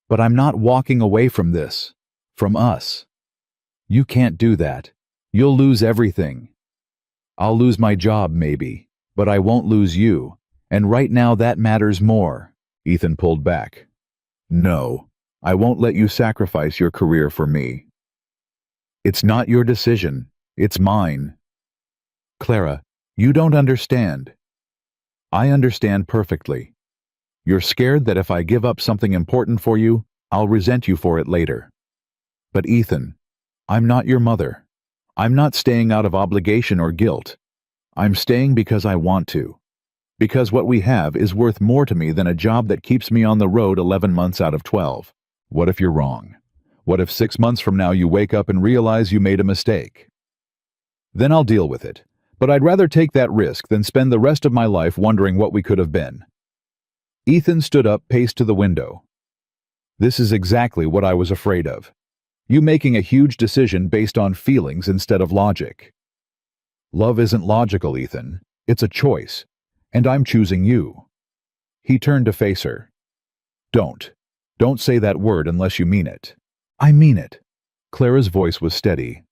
But I'm not walking away from this. From us. You can't do that. You'll lose everything. I'll lose my job, maybe, but I won't lose you, and right now that matters more." Ethan pulled back. "No, I won't let you sacrifice your career for me. It's not your decision, it's mine." "Clara, you don't understand." "I understand perfectly. You're scared that if I give up something important for you, I'll resent you for it later. But Ethan, I'm not your mother. I'm not staying out of obligation or guilt. I'm staying because I want to. Because what we have is worth more to me than a job that keeps me on the road 11 months out of 12. What if you're wrong? What if 6 months from now you wake up and realize you made a mistake? Then I'll deal with it. But I'd rather take that risk than spend the rest of my life wondering what we could have been." Ethan stood up, paced to the window. "This is exactly what I was afraid of. You making a huge decision based on feelings instead of logic. Love isn't logical, Ethan. It's a choice. And I'm choosing you." He turned to face her. Don't say that word unless you mean it." "I mean it." Clara's voice was steady.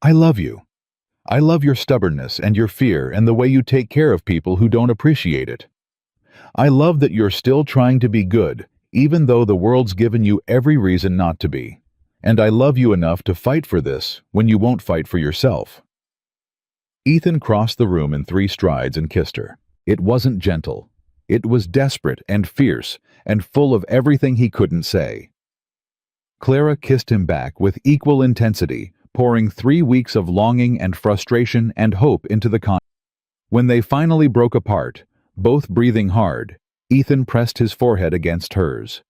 "I love you. I love your stubbornness and your fear and the way you take care of people who don't appreciate it. I love that you're still trying to be good, even though the world's given you every reason not to be. And I love you enough to fight for this when you won't fight for yourself." Ethan crossed the room in 3 strides and kissed her. It wasn't gentle. It was desperate and fierce and full of everything he couldn't say. Clara kissed him back with equal intensity, pouring 3 weeks of longing and frustration and hope into the conversation. When they finally broke apart, both breathing hard, Ethan pressed his forehead against hers.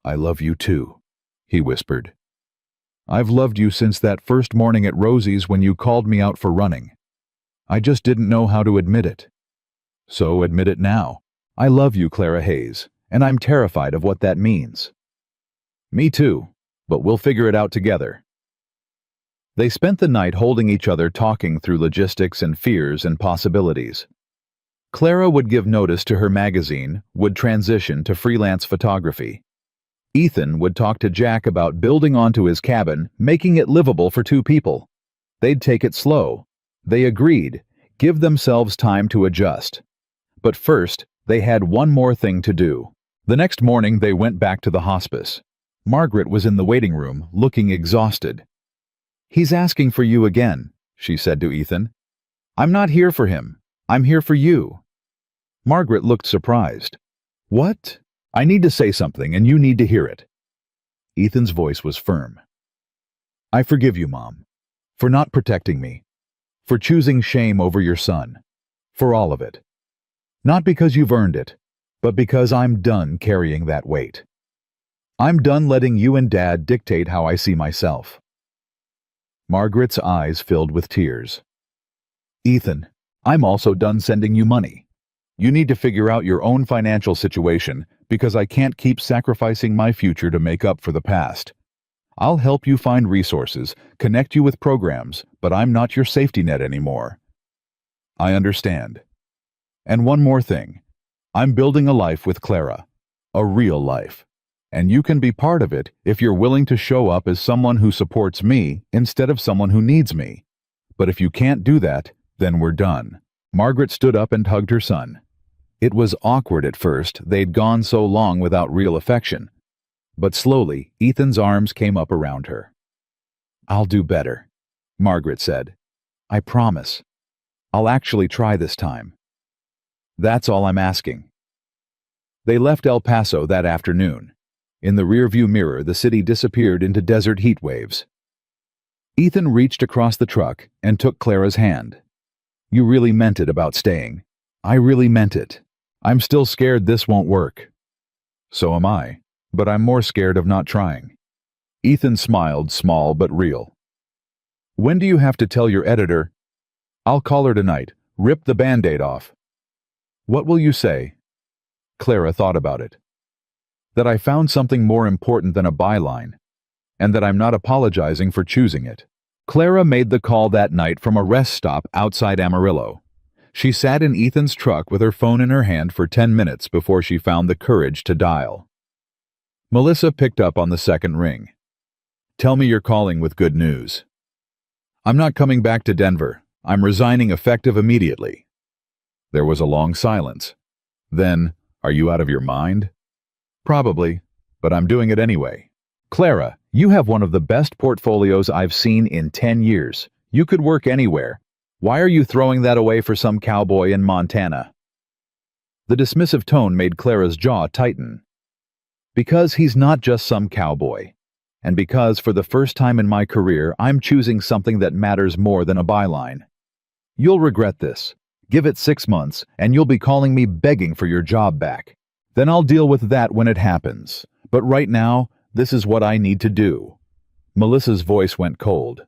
"I love you too," he whispered. "I've loved you since that first morning at Rosie's when you called me out for running. I just didn't know how to admit it. So admit it now. I love you, Clara Hayes, and I'm terrified of what that means." "Me too, but we'll figure it out together." They spent the night holding each other, talking through logistics and fears and possibilities. Clara would give notice to her magazine, would transition to freelance photography. Ethan would talk to Jack about building onto his cabin, making it livable for 2 people. They'd take it slow. They agreed, give themselves time to adjust. But first, they had one more thing to do. The next morning they went back to the hospice. Margaret was in the waiting room, looking exhausted. "He's asking for you again," she said to Ethan. "I'm not here for him. I'm here for you." Margaret looked surprised. "What?" "I need to say something, and you need to hear it." Ethan's voice was firm. "I forgive you, Mom, for not protecting me, for choosing shame over your son, for all of it. Not because you've earned it, but because I'm done carrying that weight. I'm done letting you and Dad dictate how I see myself." Margaret's eyes filled with tears. "Ethan, I'm also done sending you money. You need to figure out your own financial situation because I can't keep sacrificing my future to make up for the past. I'll help you find resources, connect you with programs, but I'm not your safety net anymore." "I understand. And one more thing. I'm building a life with Clara. A real life. And you can be part of it if you're willing to show up as someone who supports me instead of someone who needs me. But if you can't do that, then we're done." Margaret stood up and hugged her son. It was awkward at first, they'd gone so long without real affection. But slowly, Ethan's arms came up around her. "I'll do better," Margaret said. "I promise. I'll actually try this time. That's all I'm asking." They left El Paso that afternoon. In the rearview mirror, the city disappeared into desert heat waves. Ethan reached across the truck and took Clara's hand. "You really meant it about staying. I really meant it. I'm still scared this won't work." "So am I, but I'm more scared of not trying." Ethan smiled, small but real. "When do you have to tell your editor?" "I'll call her tonight. Rip the Band-Aid off." "What will you say?" Clara thought about it. "That I found something more important than a byline, and that I'm not apologizing for choosing it." Clara made the call that night from a rest stop outside Amarillo. She sat in Ethan's truck with her phone in her hand for 10 minutes before she found the courage to dial. Melissa picked up on the second ring. "Tell me you're calling with good news." "I'm not coming back to Denver. I'm resigning effective immediately." There was a long silence. Then, "Are you out of your mind?" "Probably, but I'm doing it anyway." "Clara, you have one of the best portfolios I've seen in 10 years. You could work anywhere. Why are you throwing that away for some cowboy in Montana?" The dismissive tone made Clara's jaw tighten. "Because he's not just some cowboy. And because, for the first time in my career, I'm choosing something that matters more than a byline. You'll regret this. Give it 6 months, and you'll be calling me begging for your job back. Then I'll deal with that when it happens. But right now, this is what I need to do." Melissa's voice went cold.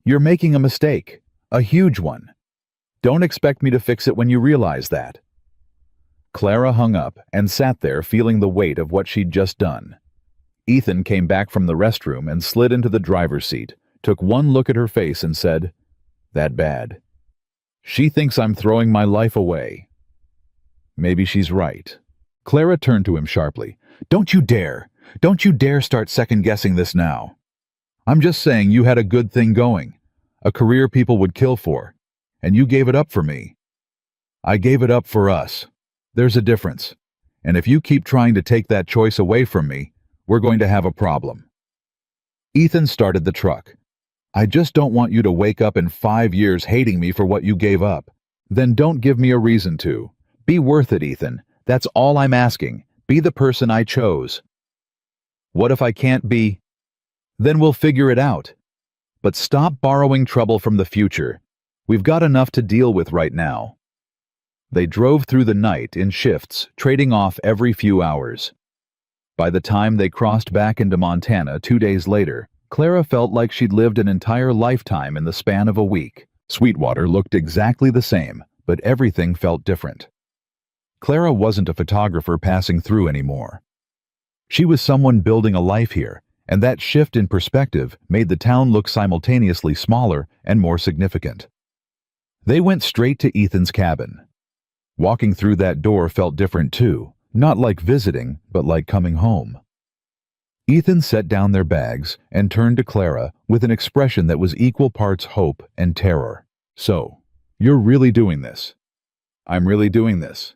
"You're making a mistake. A huge one. Don't expect me to fix it when you realize that." Clara hung up and sat there feeling the weight of what she'd just done. Ethan came back from the restroom and slid into the driver's seat, took one look at her face and said, "That bad. She thinks I'm throwing my life away." Maybe she's right. Clara turned to him sharply. Don't you dare start second-guessing this now. I'm just saying you had a good thing going, a career people would kill for, and you gave it up for me. I gave it up for us. There's a difference, and if you keep trying to take that choice away from me, we're going to have a problem." Ethan started the truck. "I just don't want you to wake up in 5 years hating me for what you gave up. Then don't give me a reason to. Be worth it, Ethan. That's all I'm asking. Be the person I chose. What if I can't be? Then we'll figure it out. But stop borrowing trouble from the future. We've got enough to deal with right now. They drove through the night in shifts, trading off every few hours. By the time they crossed back into Montana 2 days later, Clara felt like she'd lived an entire lifetime in the span of a week. Sweetwater looked exactly the same, but everything felt different. Clara wasn't a photographer passing through anymore. She was someone building a life here, and that shift in perspective made the town look simultaneously smaller and more significant. They went straight to Ethan's cabin. Walking through that door felt different too, not like visiting, but like coming home. Ethan set down their bags and turned to Clara with an expression that was equal parts hope and terror. So, you're really doing this? I'm really doing this.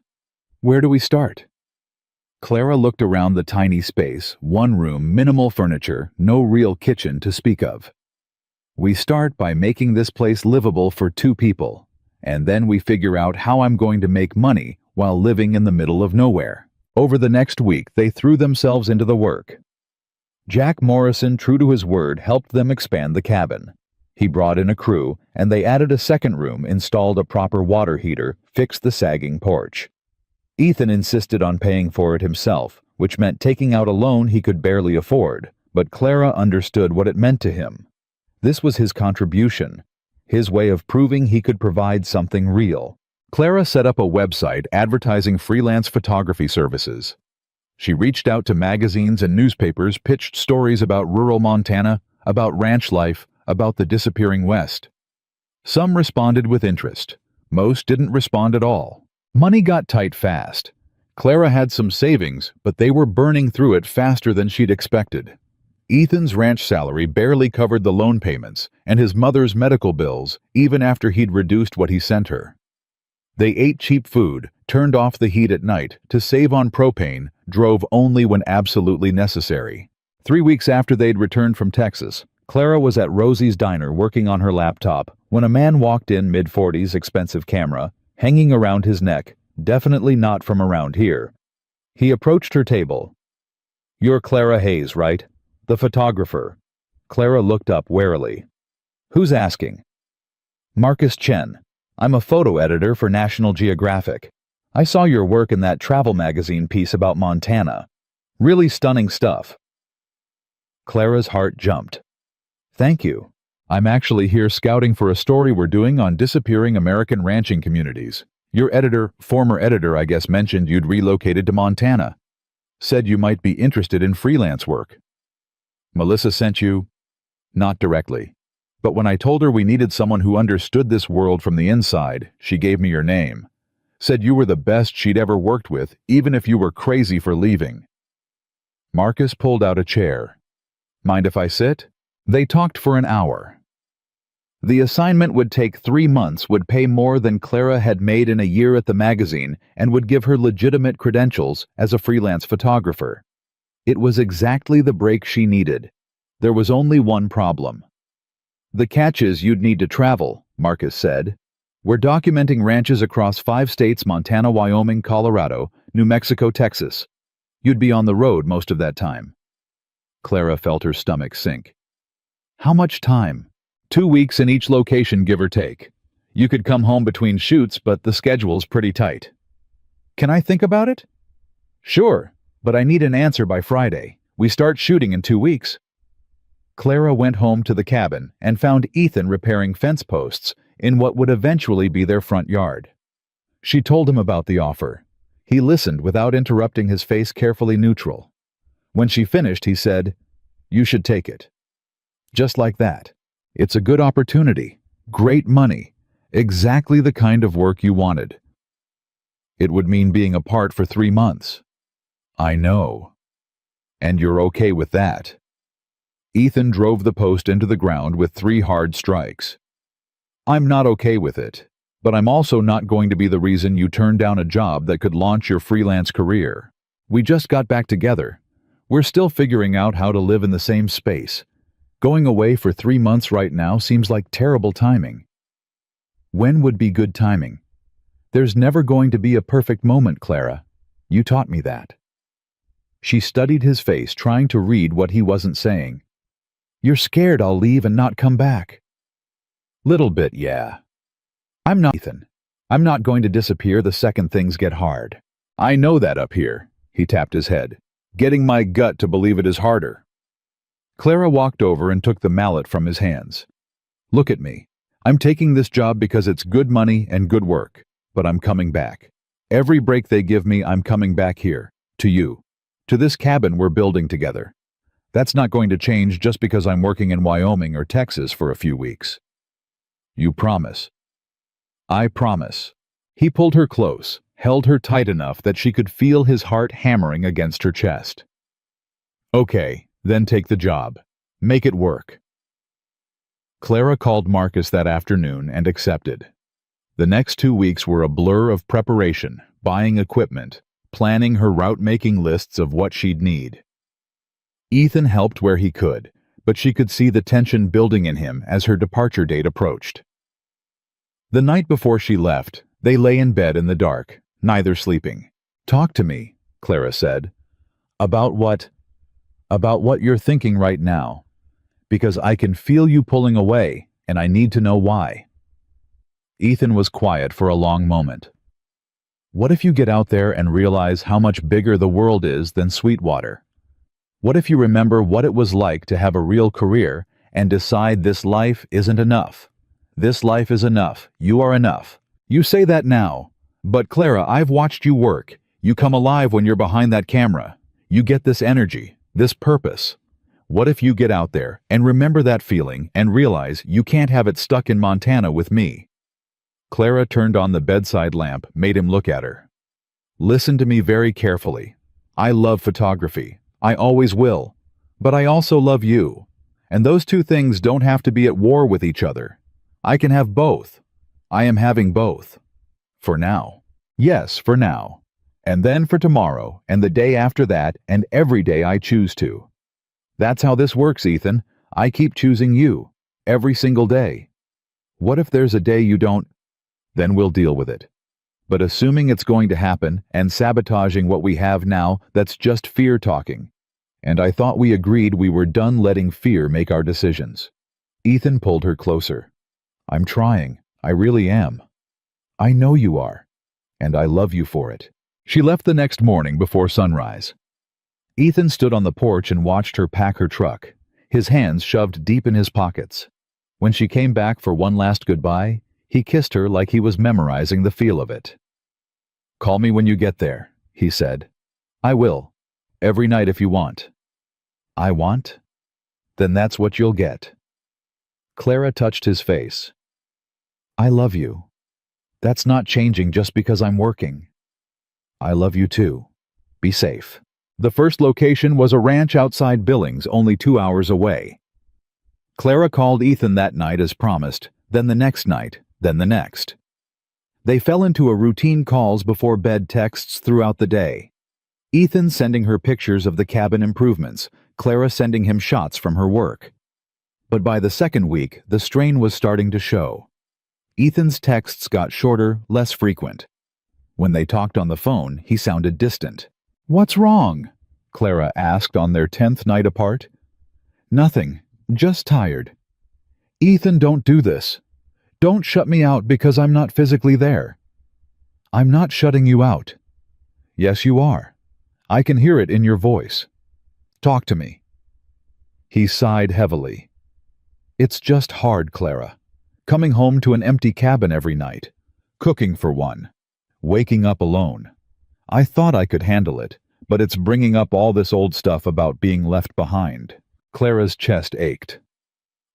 Where do we start? Clara looked around the tiny space, one room, minimal furniture, no real kitchen to speak of. We start by making this place livable for 2 people, and then we figure out how I'm going to make money while living in the middle of nowhere. Over the next week, they threw themselves into the work. Jack Morrison, true to his word, helped them expand the cabin. He brought in a crew, and they added a second room, installed a proper water heater, fixed the sagging porch. Ethan insisted on paying for it himself, which meant taking out a loan he could barely afford, but Clara understood what it meant to him. This was his contribution, his way of proving he could provide something real. Clara set up a website advertising freelance photography services. She reached out to magazines and newspapers, pitched stories about rural Montana, about ranch life, about the disappearing West. Some responded with interest. Most didn't respond at all. Money got tight fast. Clara had some savings, but they were burning through it faster than she'd expected. Ethan's ranch salary barely covered the loan payments and his mother's medical bills, even after he'd reduced what he sent her. They ate cheap food, turned off the heat at night to save on propane, drove only when absolutely necessary. 3 weeks after they'd returned from Texas, Clara was at Rosie's diner working on her laptop when a man walked in, mid-40s, expensive camera, hanging around his neck, definitely not from around here. He approached her table. "You're Clara Hayes, right? The photographer." Clara looked up warily. "Who's asking?" "Marcus Chen. I'm a photo editor for National Geographic. I saw your work in that travel magazine piece about Montana. Really stunning stuff." Clara's heart jumped. "Thank you. I'm actually here scouting for a story we're doing on disappearing American ranching communities. Your former editor, I guess, mentioned you'd relocated to Montana. Said you might be interested in freelance work." "Melissa sent you?" "Not directly. But when I told her we needed someone who understood this world from the inside, she gave me your name. Said you were the best she'd ever worked with, even if you were crazy for leaving." Marcus pulled out a chair. "Mind if I sit?" They talked for an hour. The assignment would take 3 months, would pay more than Clara had made in a year at the magazine, and would give her legitimate credentials as a freelance photographer. It was exactly the break she needed. There was only one problem. "The catch is you'd need to travel," Marcus said. "We're documenting ranches across 5 states: Montana, Wyoming, Colorado, New Mexico, Texas. You'd be on the road most of that time." Clara felt her stomach sink. "How much time?" 2 weeks in each location, give or take. You could come home between shoots, but the schedule's pretty tight." "Can I think about it?" "Sure, but I need an answer by Friday. We start shooting in 2 weeks. Clara went home to the cabin and found Ethan repairing fence posts in what would eventually be their front yard. She told him about the offer. He listened without interrupting, his face carefully neutral. When she finished, he said, "You should take it." Just like that. "It's a good opportunity, great money, exactly the kind of work you wanted." "It would mean being apart for 3 months." "I know. And you're okay with that?" Ethan drove the post into the ground with 3 hard strikes. "I'm not okay with it, but I'm also not going to be the reason you turn down a job that could launch your freelance career. We just got back together. We're still figuring out how to live in the same space. Going away for 3 months right now seems like terrible timing." "When would be good timing?" There's never going to be a perfect moment, Clara. You taught me that. She studied his face, trying to read what he wasn't saying. You're scared I'll leave and not come back. Little bit, yeah. I'm not Ethan. I'm not going to disappear the second things get hard. I know that up here, he tapped his head. Getting my gut to believe it is harder. Clara walked over and took the mallet from his hands. Look at me. I'm taking this job because it's good money and good work, but I'm coming back. Every break they give me, I'm coming back here, to you, to this cabin we're building together. That's not going to change just because I'm working in Wyoming or Texas for a few weeks. You promise? I promise. He pulled her close, held her tight enough that she could feel his heart hammering against her chest. Okay, then take the job. Make it work. Clara called Marcus that afternoon and accepted. The next 2 weeks were a blur of preparation, buying equipment, planning her route-making lists of what she'd need. Ethan helped where he could, but she could see the tension building in him as her departure date approached. The night before she left, they lay in bed in the dark, neither sleeping. Talk to me, Clara said. About what? About what you're thinking right now. Because I can feel you pulling away, and I need to know why. Ethan was quiet for a long moment. What if you get out there and realize how much bigger the world is than Sweetwater? What if you remember what it was like to have a real career and decide this life isn't enough? This life is enough. You are enough. You say that now. But Clara, I've watched you work. You come alive when you're behind that camera. You get this energy, this purpose. What if you get out there and remember that feeling and realize you can't have it stuck in Montana with me? Clara turned on the bedside lamp, made him look at her. Listen to me very carefully. I love photography. I always will. But I also love you. And those two things don't have to be at war with each other. I can have both. I am having both. For now. Yes, for now. And then for tomorrow, and the day after that, and every day I choose to. That's how this works, Ethan. I keep choosing you. Every single day. What if there's a day you don't? Then we'll deal with it. But assuming it's going to happen and sabotaging what we have now, that's just fear talking. And I thought we agreed we were done letting fear make our decisions. Ethan pulled her closer. I'm trying. I really am. I know you are. And I love you for it. She left the next morning before sunrise. Ethan stood on the porch and watched her pack her truck, his hands shoved deep in his pockets. When she came back for one last goodbye, he kissed her like he was memorizing the feel of it. Call me when you get there, he said. I will. Every night if you want. I want? Then that's what you'll get. Clara touched his face. I love you. That's not changing just because I'm working. I love you too. Be safe. The first location was a ranch outside Billings, only 2 hours away. Clara called Ethan that night as promised, then the next night, then the next. They fell into a routine calls before bed texts throughout the day. Ethan sending her pictures of the cabin improvements, Clara sending him shots from her work. But by the second week, the strain was starting to show. Ethan's texts got shorter, less frequent. When they talked on the phone, he sounded distant. What's wrong? Clara asked on their 10th night apart. Nothing, just tired. Ethan, don't do this. Don't shut me out because I'm not physically there. I'm not shutting you out. Yes, you are. I can hear it in your voice. Talk to me. He sighed heavily. It's just hard, Clara. Coming home to an empty cabin every night. Cooking for one. Waking up alone. I thought I could handle it, but it's bringing up all this old stuff about being left behind. Clara's chest ached.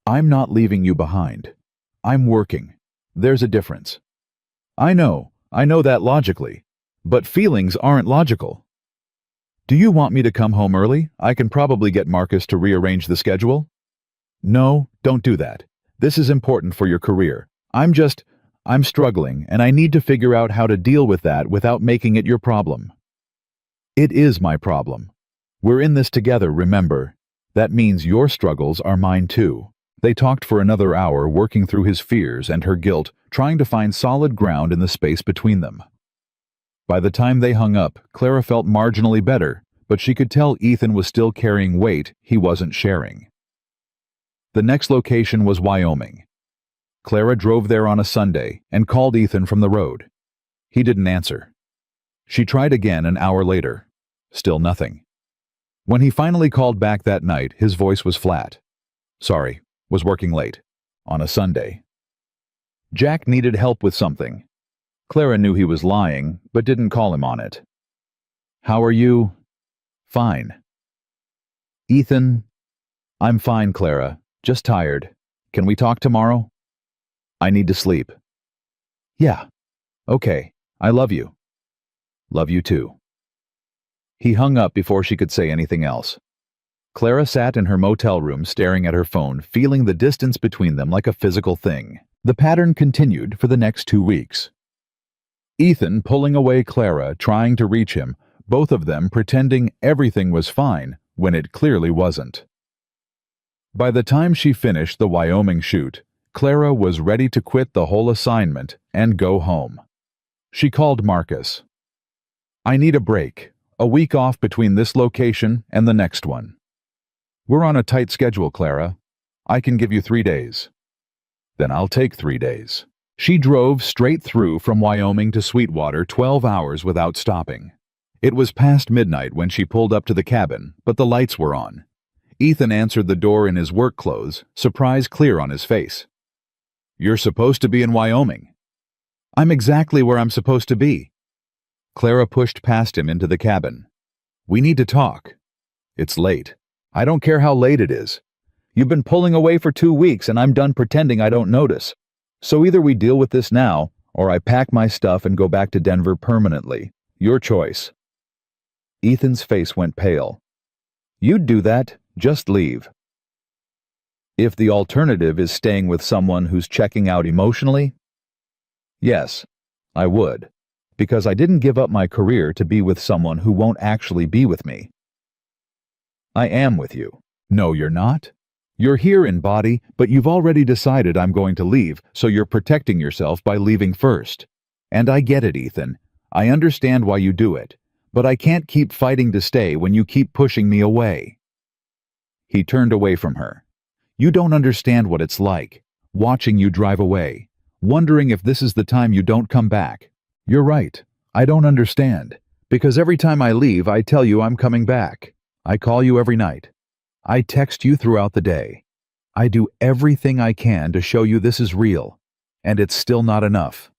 I'm not leaving you behind. I'm working. There's a difference. I know that logically, but feelings aren't logical. Do you want me to come home early? I can probably get Marcus to rearrange the schedule. No, don't do that. This is important for your career. I'm struggling, and I need to figure out how to deal with that without making it your problem. It is my problem. We're in this together, remember. That means your struggles are mine too. They talked for another hour, working through his fears and her guilt, trying to find solid ground in the space between them. By the time they hung up, Clara felt marginally better, but she could tell Ethan was still carrying weight he wasn't sharing. The next location was Wyoming. Clara drove there on a Sunday and called Ethan from the road. He didn't answer. She tried again an hour later. Still nothing. When he finally called back that night, his voice was flat. Sorry, was working late. On a Sunday. Jack needed help with something. Clara knew he was lying, but didn't call him on it. How are you? Fine. Ethan? I'm fine, Clara. Just tired. Can we talk tomorrow? I need to sleep. Yeah. Okay. I love you. Love you too. He hung up before she could say anything else. Clara sat in her motel room staring at her phone, feeling the distance between them like a physical thing. The pattern continued for the next 2 weeks. Ethan pulling away Clara, trying to reach him, both of them pretending everything was fine when it clearly wasn't. By the time she finished the Wyoming shoot, Clara was ready to quit the whole assignment and go home. She called Marcus. I need a break, a week off between this location and the next one. We're on a tight schedule, Clara. I can give you 3 days. Then I'll take 3 days. She drove straight through from Wyoming to Sweetwater 12 hours without stopping. It was past midnight when she pulled up to the cabin, but the lights were on. Ethan answered the door in his work clothes, surprise clear on his face. You're supposed to be in Wyoming. I'm exactly where I'm supposed to be. Clara pushed past him into the cabin. We need to talk. It's late. I don't care how late it is. You've been pulling away for 2 weeks and I'm done pretending I don't notice. So either we deal with this now, or I pack my stuff and go back to Denver permanently. Your choice. Ethan's face went pale. You'd do that, just leave. If the alternative is staying with someone who's checking out emotionally? Yes, I would, because I didn't give up my career to be with someone who won't actually be with me. I am with you. No, you're not. You're here in body, but you've already decided I'm going to leave, so you're protecting yourself by leaving first. And I get it, Ethan. I understand why you do it, but I can't keep fighting to stay when you keep pushing me away. He turned away from her. You don't understand what it's like, watching you drive away, wondering if this is the time you don't come back. You're right. I don't understand, because every time I leave, I tell you I'm coming back. I call you every night. I text you throughout the day. I do everything I can to show you this is real, and it's still not enough.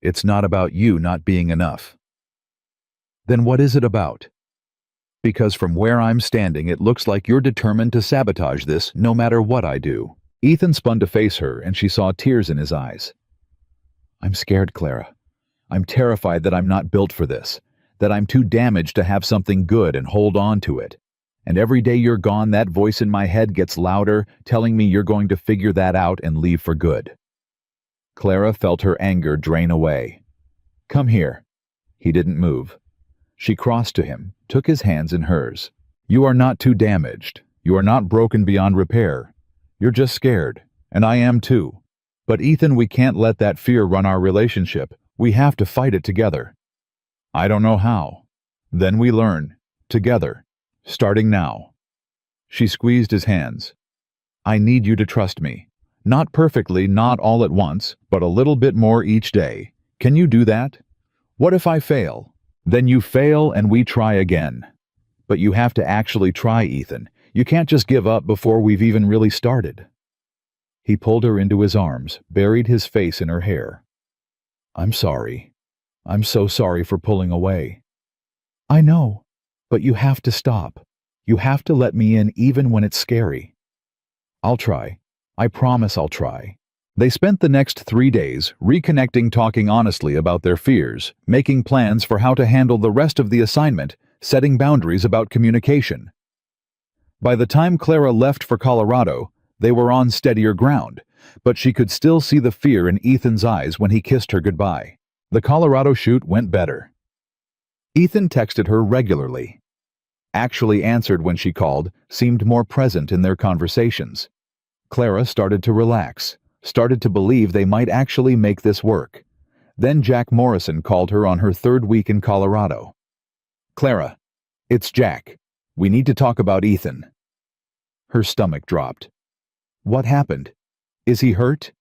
It's not about you not being enough. Then what is it about? Because from where I'm standing, it looks like you're determined to sabotage this no matter what I do. Ethan spun to face her, and she saw tears in his eyes. I'm scared, Clara. I'm terrified that I'm not built for this, that I'm too damaged to have something good and hold on to it. And every day you're gone, that voice in my head gets louder, telling me you're going to figure that out and leave for good. Clara felt her anger drain away. Come here. He didn't move. She crossed to him, took his hands in hers. You are not too damaged. You are not broken beyond repair. You're just scared, and I am too. But Ethan, we can't let that fear run our relationship. We have to fight it together. I don't know how. Then we learn. Together. Starting now. She squeezed his hands. I need you to trust me. Not perfectly, not all at once, but a little bit more each day. Can you do that? What if I fail? Then you fail and we try again. But you have to actually try, Ethan. You can't just give up before we've even really started. He pulled her into his arms, buried his face in her hair. I'm sorry. I'm so sorry for pulling away. I know. But you have to stop. You have to let me in even when it's scary. I'll try. I promise I'll try. They spent the next 3 days reconnecting, talking honestly about their fears, making plans for how to handle the rest of the assignment, setting boundaries about communication. By the time Clara left for Colorado, they were on steadier ground, but she could still see the fear in Ethan's eyes when he kissed her goodbye. The Colorado shoot went better. Ethan texted her regularly. Actually answered when she called, seemed more present in their conversations. Clara started to relax, started to believe they might actually make this work. Then Jack Morrison called her on her third week in Colorado. "Clara, it's Jack. We need to talk about Ethan." Her stomach dropped. "What happened? Is he hurt?"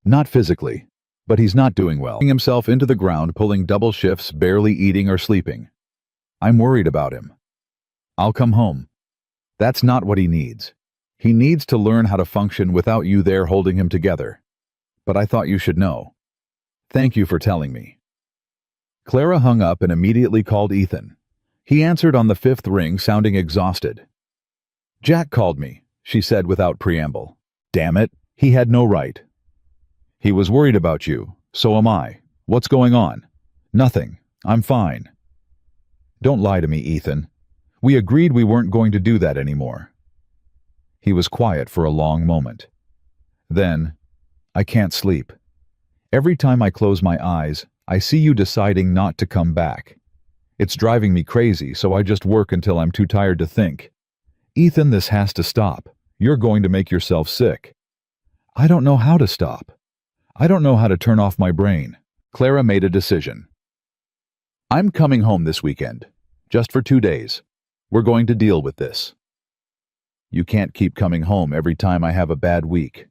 "Not physically, but he's not doing well. He's himself into the ground, pulling double shifts, barely eating or sleeping. I'm worried about him. I'll come home. That's not what he needs. He needs to learn how to function without you there holding him together. But I thought you should know. Thank you for telling me." Clara hung up and immediately called Ethan. He answered on the fifth ring, sounding exhausted. "Jack called me," she said without preamble. Damn it, he had no right. "He was worried about you. So am I. What's going on?" "Nothing. I'm fine." "Don't lie to me, Ethan. We agreed we weren't going to do that anymore." He was quiet for a long moment. Then, "I can't sleep. Every time I close my eyes, I see you deciding not to come back. It's driving me crazy, so I just work until I'm too tired to think. Ethan, this has to stop. You're going to make yourself sick." "I don't know how to stop. I don't know how to turn off my brain." Clara made a decision. "I'm coming home this weekend. Just for 2 days. We're going to deal with this." "You can't keep coming home every time I have a bad week.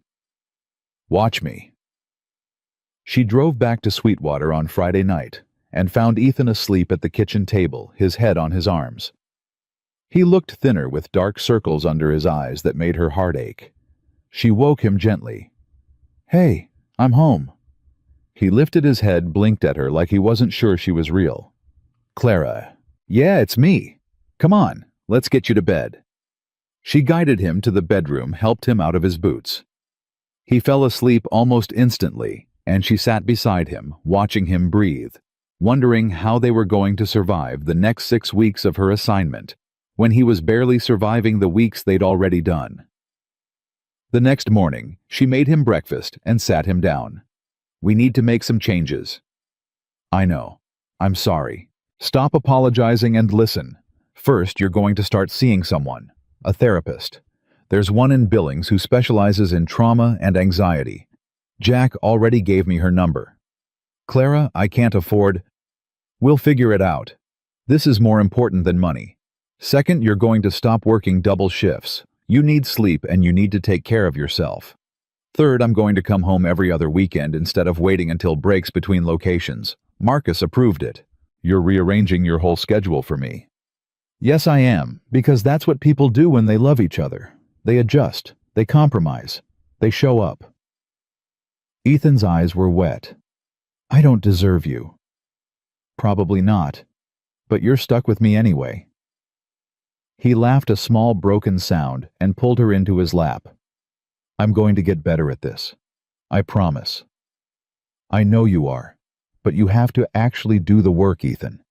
Watch me." She drove back to Sweetwater on Friday night and found Ethan asleep at the kitchen table, his head on his arms. He looked thinner with dark circles under his eyes that made her heart ache. She woke him gently. "Hey, I'm home." He lifted his head, blinked at her like he wasn't sure she was real. "Clara." "Yeah, it's me. Come on, let's get you to bed." She guided him to the bedroom, helped him out of his boots. He fell asleep almost instantly, and she sat beside him, watching him breathe, wondering how they were going to survive the next 6 weeks of her assignment, when he was barely surviving the weeks they'd already done. The next morning, she made him breakfast and sat him down. "We need to make some changes." "I know. I'm sorry. Stop apologizing and listen. First, you're going to start seeing someone, a therapist. There's one in Billings who specializes in trauma and anxiety. Jack already gave me her number." "Clara, I can't afford—" "We'll figure it out. This is more important than money. Second, you're going to stop working double shifts. You need sleep and you need to take care of yourself. Third, I'm going to come home every other weekend instead of waiting until breaks between locations. Marcus approved it. You're rearranging your whole schedule for me." "Yes, I am, because that's what people do when they love each other. They adjust, they compromise, they show up." Ethan's eyes were wet. "I don't deserve you." "Probably not, but you're stuck with me anyway." He laughed a small broken sound and pulled her into his lap. "I'm going to get better at this. I promise." "I know you are, but you have to actually do the work, Ethan.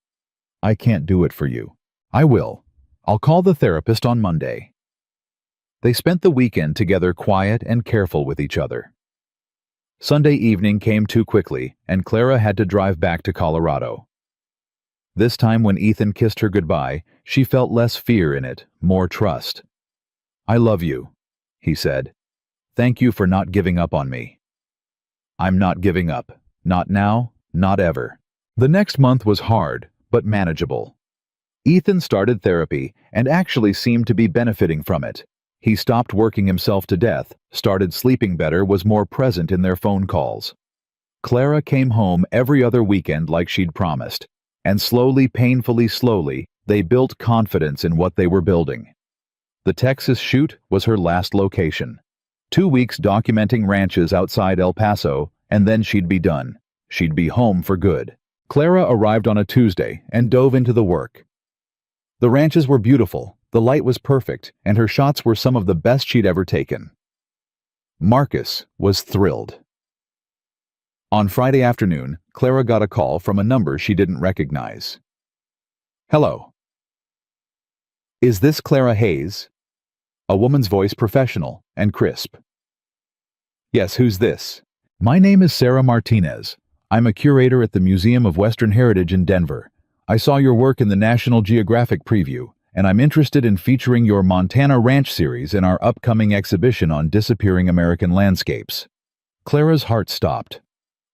I can't do it for you." "I will. I'll call the therapist on Monday." They spent the weekend together, quiet and careful with each other. Sunday evening came too quickly, and Clara had to drive back to Colorado. This time when Ethan kissed her goodbye, she felt less fear in it, more trust. "I love you," he said. "Thank you for not giving up on me." "I'm not giving up. Not now, not ever." The next month was hard, but manageable. Ethan started therapy and actually seemed to be benefiting from it. He stopped working himself to death, started sleeping better, was more present in their phone calls. Clara came home every other weekend like she'd promised, and slowly, painfully slowly, they built confidence in what they were building. The Texas shoot was her last location. 2 weeks documenting ranches outside El Paso, and then she'd be done. She'd be home for good. Clara arrived on a Tuesday and dove into the work. The ranches were beautiful, the light was perfect, and her shots were some of the best she'd ever taken. Marcus was thrilled. On Friday afternoon, Clara got a call from a number she didn't recognize. "Hello. Is this Clara Hayes?" A woman's voice, professional and crisp. "Yes, who's this?" "My name is Sarah Martinez. I'm a curator at the Museum of Western Heritage in Denver. I saw your work in the National Geographic preview, and I'm interested in featuring your Montana Ranch series in our upcoming exhibition on disappearing American landscapes." Clara's heart stopped.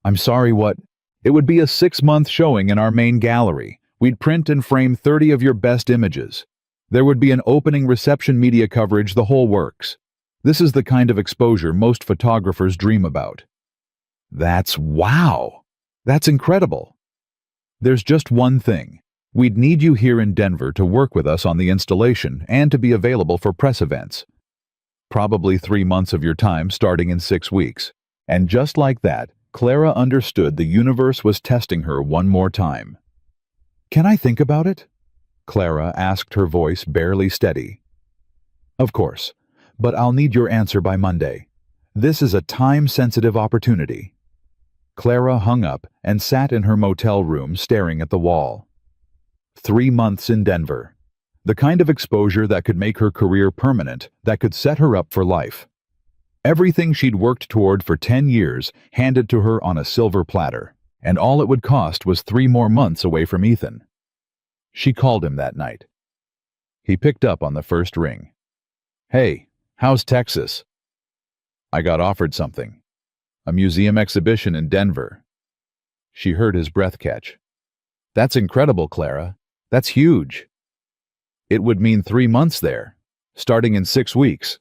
"I'm sorry, what?" "It would be a 6-month showing in our main gallery. We'd print and frame 30 of your best images. There would be an opening reception, media coverage, the whole works. This is the kind of exposure most photographers dream about." Wow! That's incredible. "There's just one thing. We'd need you here in Denver to work with us on the installation and to be available for press events. Probably 3 months of your time starting in 6 weeks." And just like that, Clara understood the universe was testing her one more time. "Can I think about it?" Clara asked, her voice barely steady. "Of course, but I'll need your answer by Monday. This is a time-sensitive opportunity." Clara hung up and sat in her motel room staring at the wall. 3 months in Denver. The kind of exposure that could make her career permanent, that could set her up for life. Everything she'd worked toward for 10 years handed to her on a silver platter, and all it would cost was 3 more months away from Ethan. She called him that night. He picked up on the first ring. "Hey, how's Texas?" "I got offered something. A museum exhibition in Denver." She heard his breath catch. "That's incredible, Clara. That's huge." "It would mean 3 months there, starting in 6 weeks.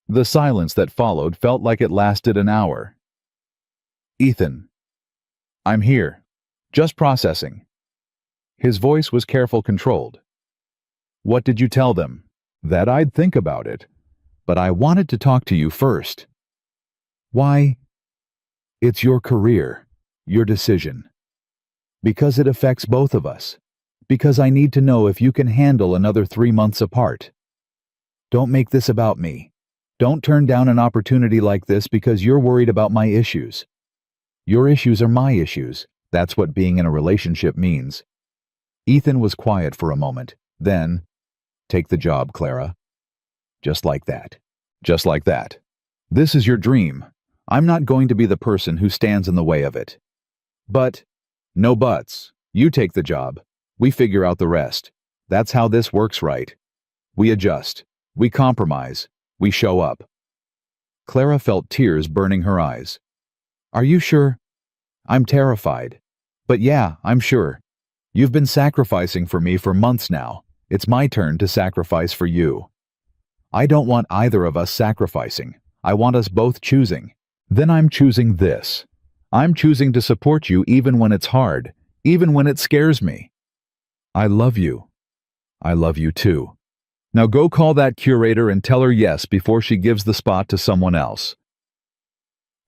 The silence that followed felt like it lasted an hour. "Ethan, I'm here. Just processing." His voice was careful, controlled. "What did you tell them?" "That I'd think about it, but I wanted to talk to you first." "Why?" "It's your career, your decision. Because it affects both of us. Because I need to know if you can handle another 3 months apart. Don't make this about me. Don't turn down an opportunity like this because you're worried about my issues. Your issues are my issues. That's what being in a relationship means." Ethan was quiet for a moment. Then, "Take the job, Clara." Just like that. Just like that. "This is your dream. I'm not going to be the person who stands in the way of it." "But," "No buts. You take the job. We figure out the rest. That's how this works, right? We adjust. We compromise. We show up." Clara felt tears burning her eyes. "Are you sure?" "I'm terrified. But yeah, I'm sure. You've been sacrificing for me for months now. It's my turn to sacrifice for you. I don't want either of us sacrificing. I want us both choosing. Then I'm choosing this. I'm choosing to support you even when it's hard, even when it scares me. I love you. I love you too. Now go call that curator and tell her yes before she gives the spot to someone else."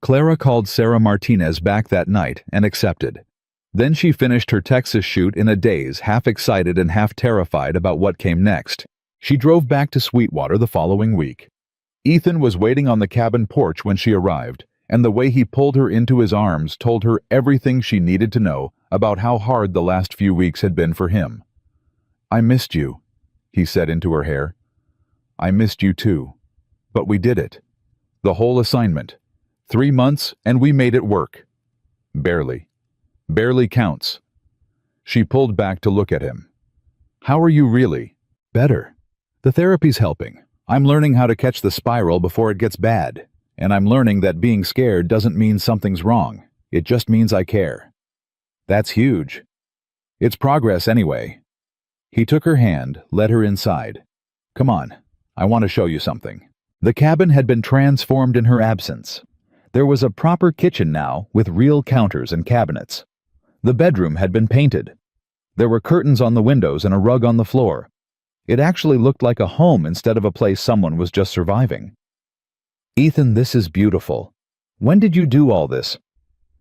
Clara called Sarah Martinez back that night and accepted. Then she finished her Texas shoot in a daze, half excited and half terrified about what came next. She drove back to Sweetwater the following week. Ethan was waiting on the cabin porch when she arrived, and the way he pulled her into his arms told her everything she needed to know about how hard the last few weeks had been for him. "I missed you," he said into her hair. "I missed you too. But we did it. The whole assignment. 3 months and we made it work. Barely. Barely counts." She pulled back to look at him. "How are you really?" "Better. The therapy's helping. I'm learning how to catch the spiral before it gets bad. And I'm learning that being scared doesn't mean something's wrong. It just means I care." "That's huge." "It's progress anyway." He took her hand, led her inside. "Come on, I want to show you something." The cabin had been transformed in her absence. There was a proper kitchen now, with real counters and cabinets. The bedroom had been painted. There were curtains on the windows and a rug on the floor. It actually looked like a home instead of a place someone was just surviving. "Ethan, this is beautiful. When did you do all this?"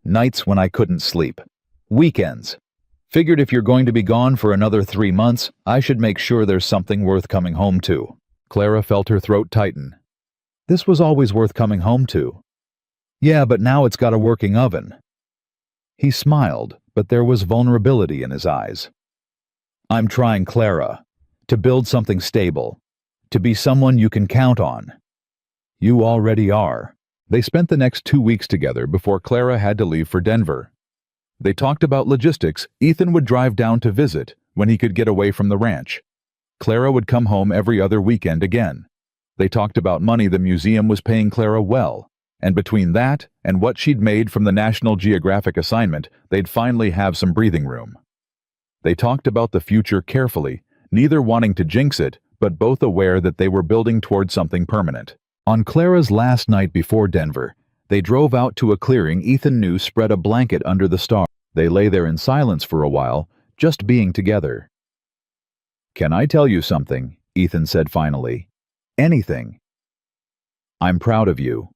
"Nights when I couldn't sleep. Weekends. Figured if you're going to be gone for another 3 months, I should make sure there's something worth coming home to." Clara felt her throat tighten. This was always worth coming home to. "Yeah, but now it's got a working oven." He smiled, but there was vulnerability in his eyes. "I'm trying, Clara, to build something stable, to be someone you can count on." "You already are." They spent the next 2 weeks together before Clara had to leave for Denver. They talked about logistics. Ethan would drive down to visit when he could get away from the ranch. Clara would come home every other weekend again. They talked about money the museum was paying Clara well, and between that and what she'd made from the National Geographic assignment, they'd finally have some breathing room. They talked about the future carefully, neither wanting to jinx it, but both aware that they were building toward something permanent. On Clara's last night before Denver, they drove out to a clearing Ethan knew spread a blanket under the stars. They lay there in silence for a while, just being together. "Can I tell you something?" Ethan said finally. "Anything. I'm proud of you.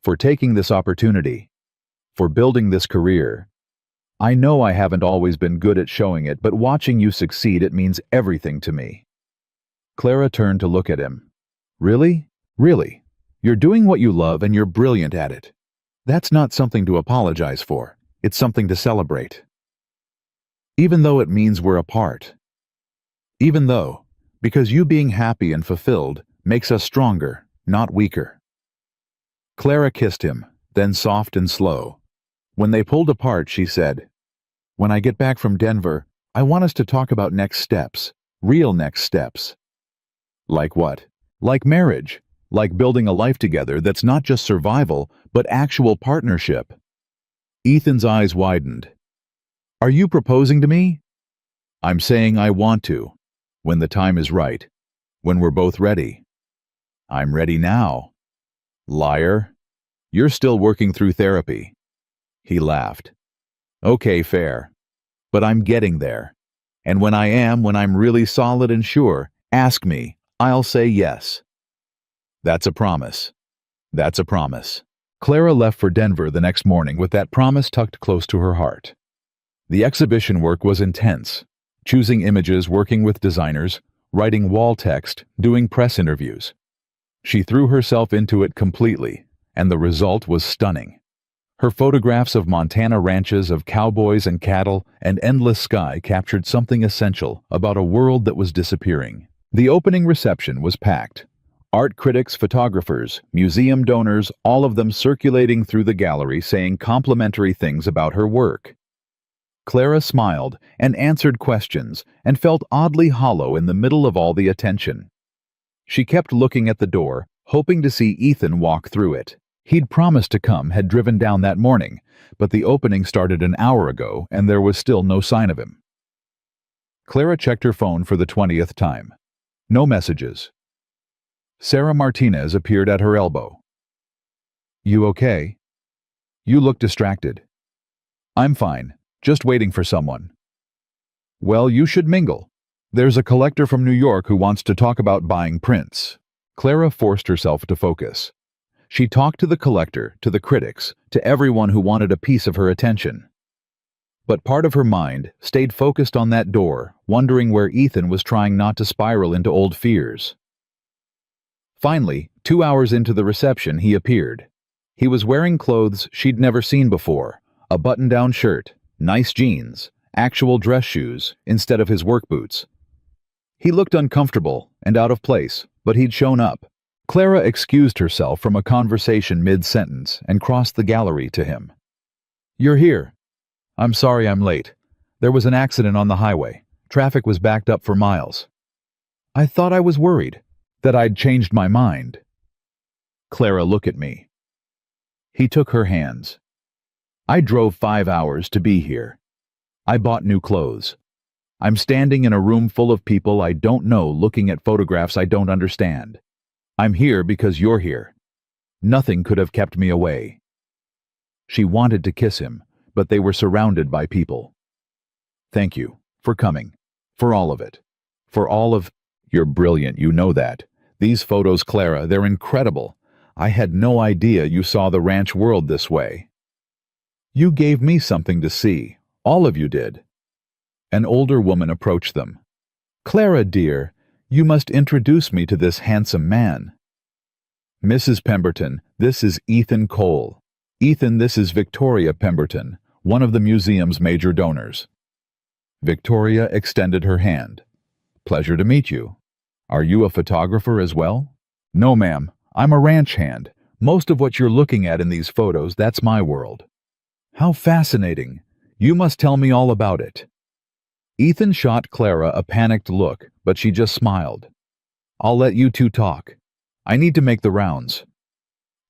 For taking this opportunity. For building this career. I know I haven't always been good at showing it, but watching you succeed, it means everything to me." Clara turned to look at him. "Really? Really? You're doing what you love and you're brilliant at it. That's not something to apologize for. It's something to celebrate. Even though it means we're apart. Even though, because you being happy and fulfilled makes us stronger, not weaker." Clara kissed him, then soft and slow. When they pulled apart, she said, "When I get back from Denver, I want us to talk about next steps, real next steps." "Like what?" "Like marriage, like building a life together that's not just survival, but actual partnership." Ethan's eyes widened. "Are you proposing to me?" "I'm saying I want to, when the time is right, when we're both ready." "I'm ready now." "Liar. You're still working through therapy." He laughed. "Okay, fair. But I'm getting there. And when I'm really solid and sure, ask me. I'll say yes." "That's a promise." "That's a promise." Clara left for Denver the next morning with that promise tucked close to her heart. The exhibition work was intense. Choosing images, working with designers, writing wall text, doing press interviews. She threw herself into it completely, and the result was stunning. Her photographs of Montana ranches, of cowboys and cattle, and endless sky captured something essential about a world that was disappearing. The opening reception was packed. Art critics, photographers, museum donors, all of them circulating through the gallery saying complimentary things about her work. Clara smiled and answered questions and felt oddly hollow in the middle of all the attention. She kept looking at the door, hoping to see Ethan walk through it. He'd promised to come, had driven down that morning, but the opening started an hour ago and there was still no sign of him. Clara checked her phone for the 20th time. No messages. Sarah Martinez appeared at her elbow. "You okay? You look distracted." "I'm fine, just waiting for someone." "Well, you should mingle. There's a collector from New York who wants to talk about buying prints." Clara forced herself to focus. She talked to the collector, to the critics, to everyone who wanted a piece of her attention. But part of her mind stayed focused on that door, wondering where Ethan was trying not to spiral into old fears. Finally, 2 hours into the reception, he appeared. He was wearing clothes she'd never seen before, a button-down shirt, nice jeans, actual dress shoes instead of his work boots. He looked uncomfortable and out of place, but he'd shown up. Clara excused herself from a conversation mid-sentence and crossed the gallery to him. "You're here. I'm sorry I'm late. There was an accident on the highway. Traffic was backed up for miles. I thought I was worried, that I'd changed my mind." "Clara, look at me." He took her hands. "I drove 5 hours to be here. I bought new clothes. I'm standing in a room full of people I don't know looking at photographs I don't understand. I'm here because you're here. Nothing could have kept me away." She wanted to kiss him, but they were surrounded by people. "Thank you, for coming, for all of it, for all of—" "You're brilliant, you know that. These photos, Clara, they're incredible. I had no idea you saw the ranch world this way. You gave me something to see. All of you did." An older woman approached them. "Clara, dear, you must introduce me to this handsome man." "Mrs. Pemberton, this is Ethan Cole. Ethan, this is Victoria Pemberton, one of the museum's major donors." Victoria extended her hand. "Pleasure to meet you. Are you a photographer as well?" "No, ma'am. I'm a ranch hand. Most of what you're looking at in these photos, that's my world." "How fascinating. You must tell me all about it." Ethan shot Clara a panicked look, but she just smiled. "I'll let you two talk. I need to make the rounds."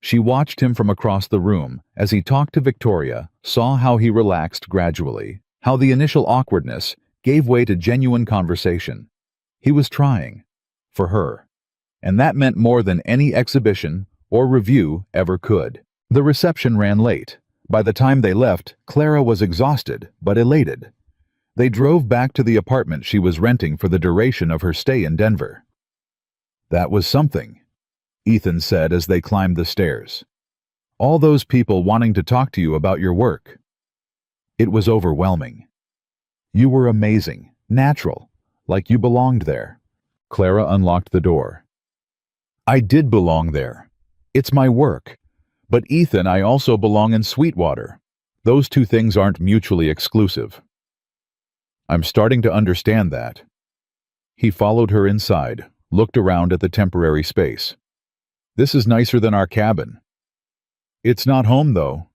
She watched him from across the room as he talked to Victoria, saw how he relaxed gradually, how the initial awkwardness gave way to genuine conversation. He was trying. For her. And that meant more than any exhibition or review ever could. The reception ran late. By the time they left, Clara was exhausted but elated. They drove back to the apartment she was renting for the duration of her stay in Denver. "That was something," Ethan said as they climbed the stairs. "All those people wanting to talk to you about your work." It was overwhelming. "You were amazing, natural, like you belonged there." Clara unlocked the door. "I did belong there. It's my work. But Ethan, I also belong in Sweetwater. Those two things aren't mutually exclusive." "I'm starting to understand that." He followed her inside, looked around at the temporary space. "This is nicer than our cabin." "It's not home, though."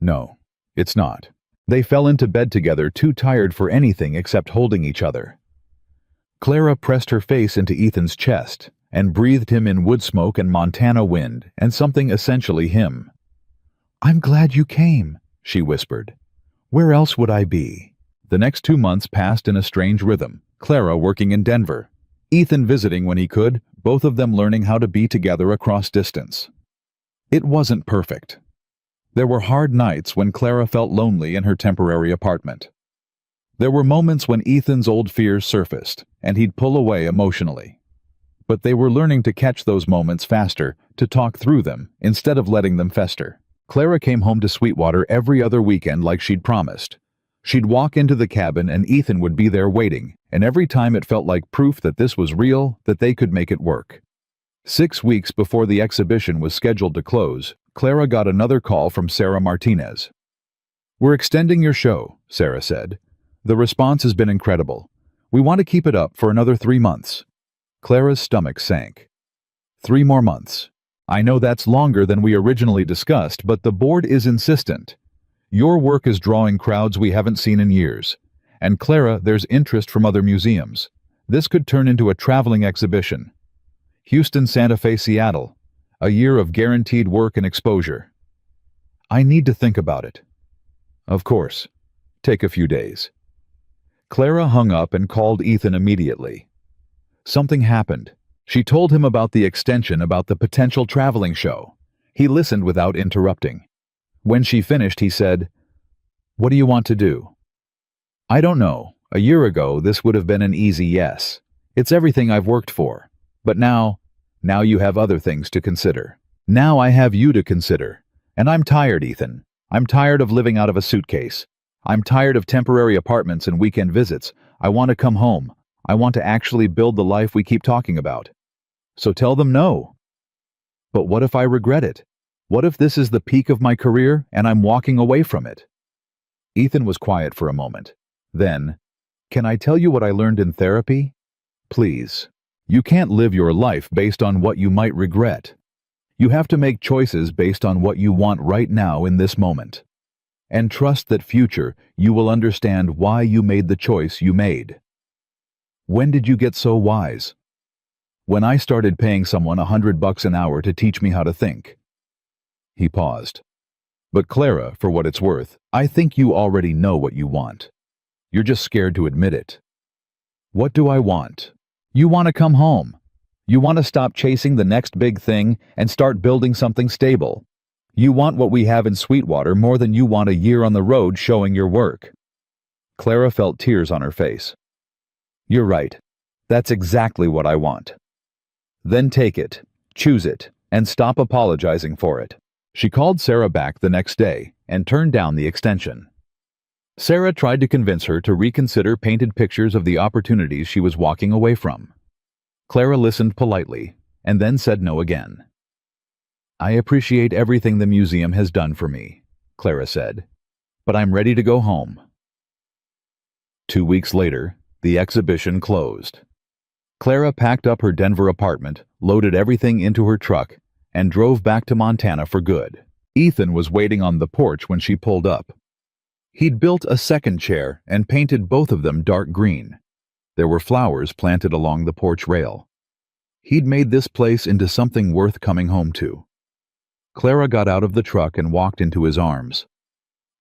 "No, it's not." They fell into bed together, too tired for anything except holding each other. Clara pressed her face into Ethan's chest and breathed him in wood smoke and Montana wind and something essentially him. "I'm glad you came," she whispered. "Where else would I be?" The next 2 months passed in a strange rhythm, Clara working in Denver, Ethan visiting when he could, both of them learning how to be together across distance. It wasn't perfect. There were hard nights when Clara felt lonely in her temporary apartment. There were moments when Ethan's old fears surfaced, and he'd pull away emotionally. But they were learning to catch those moments faster, to talk through them, instead of letting them fester. Clara came home to Sweetwater every other weekend like she'd promised. She'd walk into the cabin and Ethan would be there waiting, and every time it felt like proof that this was real, that they could make it work. 6 weeks before the exhibition was scheduled to close, Clara got another call from Sarah Martinez. "We're extending your show," Sarah said. "The response has been incredible. We want to keep it up for another 3 months." Clara's stomach sank. 3 more months. "I know that's longer than we originally discussed, but the board is insistent. Your work is drawing crowds we haven't seen in years. And Clara, there's interest from other museums. This could turn into a traveling exhibition. Houston, Santa Fe, Seattle. A year of guaranteed work and exposure." "I need to think about it." "Of course. Take a few days." Clara hung up and called Ethan immediately. Something happened. She told him about the extension, about the potential traveling show. He listened without interrupting. When she finished, he said, "What do you want to do?" "I don't know. A year ago, this would have been an easy yes. It's everything I've worked for. But now you have other things to consider. Now I have you to consider. And I'm tired, Ethan. I'm tired of living out of a suitcase. I'm tired of temporary apartments and weekend visits. I want to come home. I want to actually build the life we keep talking about. So tell them no." "But what if I regret it? What if this is the peak of my career and I'm walking away from it?" Ethan was quiet for a moment. Then, "Can I tell you what I learned in therapy? Please. You can't live your life based on what you might regret. You have to make choices based on what you want right now in this moment. And trust that future you will understand why you made the choice you made." "When did you get so wise?" "When I started paying someone $100 an hour to teach me how to think." He paused. "But Clara, for what it's worth, I think you already know what you want. You're just scared to admit it." "What do I want?" "You want to come home. You want to stop chasing the next big thing and start building something stable. You want what we have in Sweetwater more than you want a year on the road showing your work." Clara felt tears on her face. "You're right. That's exactly what I want." "Then take it, choose it, and stop apologizing for it." She called Sarah back the next day and turned down the extension. Sarah tried to convince her to reconsider, painted pictures of the opportunities she was walking away from. Clara listened politely and then said no again. "I appreciate everything the museum has done for me," Clara said, "but I'm ready to go home." 2 weeks later, the exhibition closed. Clara packed up her Denver apartment, loaded everything into her truck, and drove back to Montana for good. Ethan was waiting on the porch when she pulled up. He'd built a second chair and painted both of them dark green. There were flowers planted along the porch rail. He'd made this place into something worth coming home to. Clara got out of the truck and walked into his arms.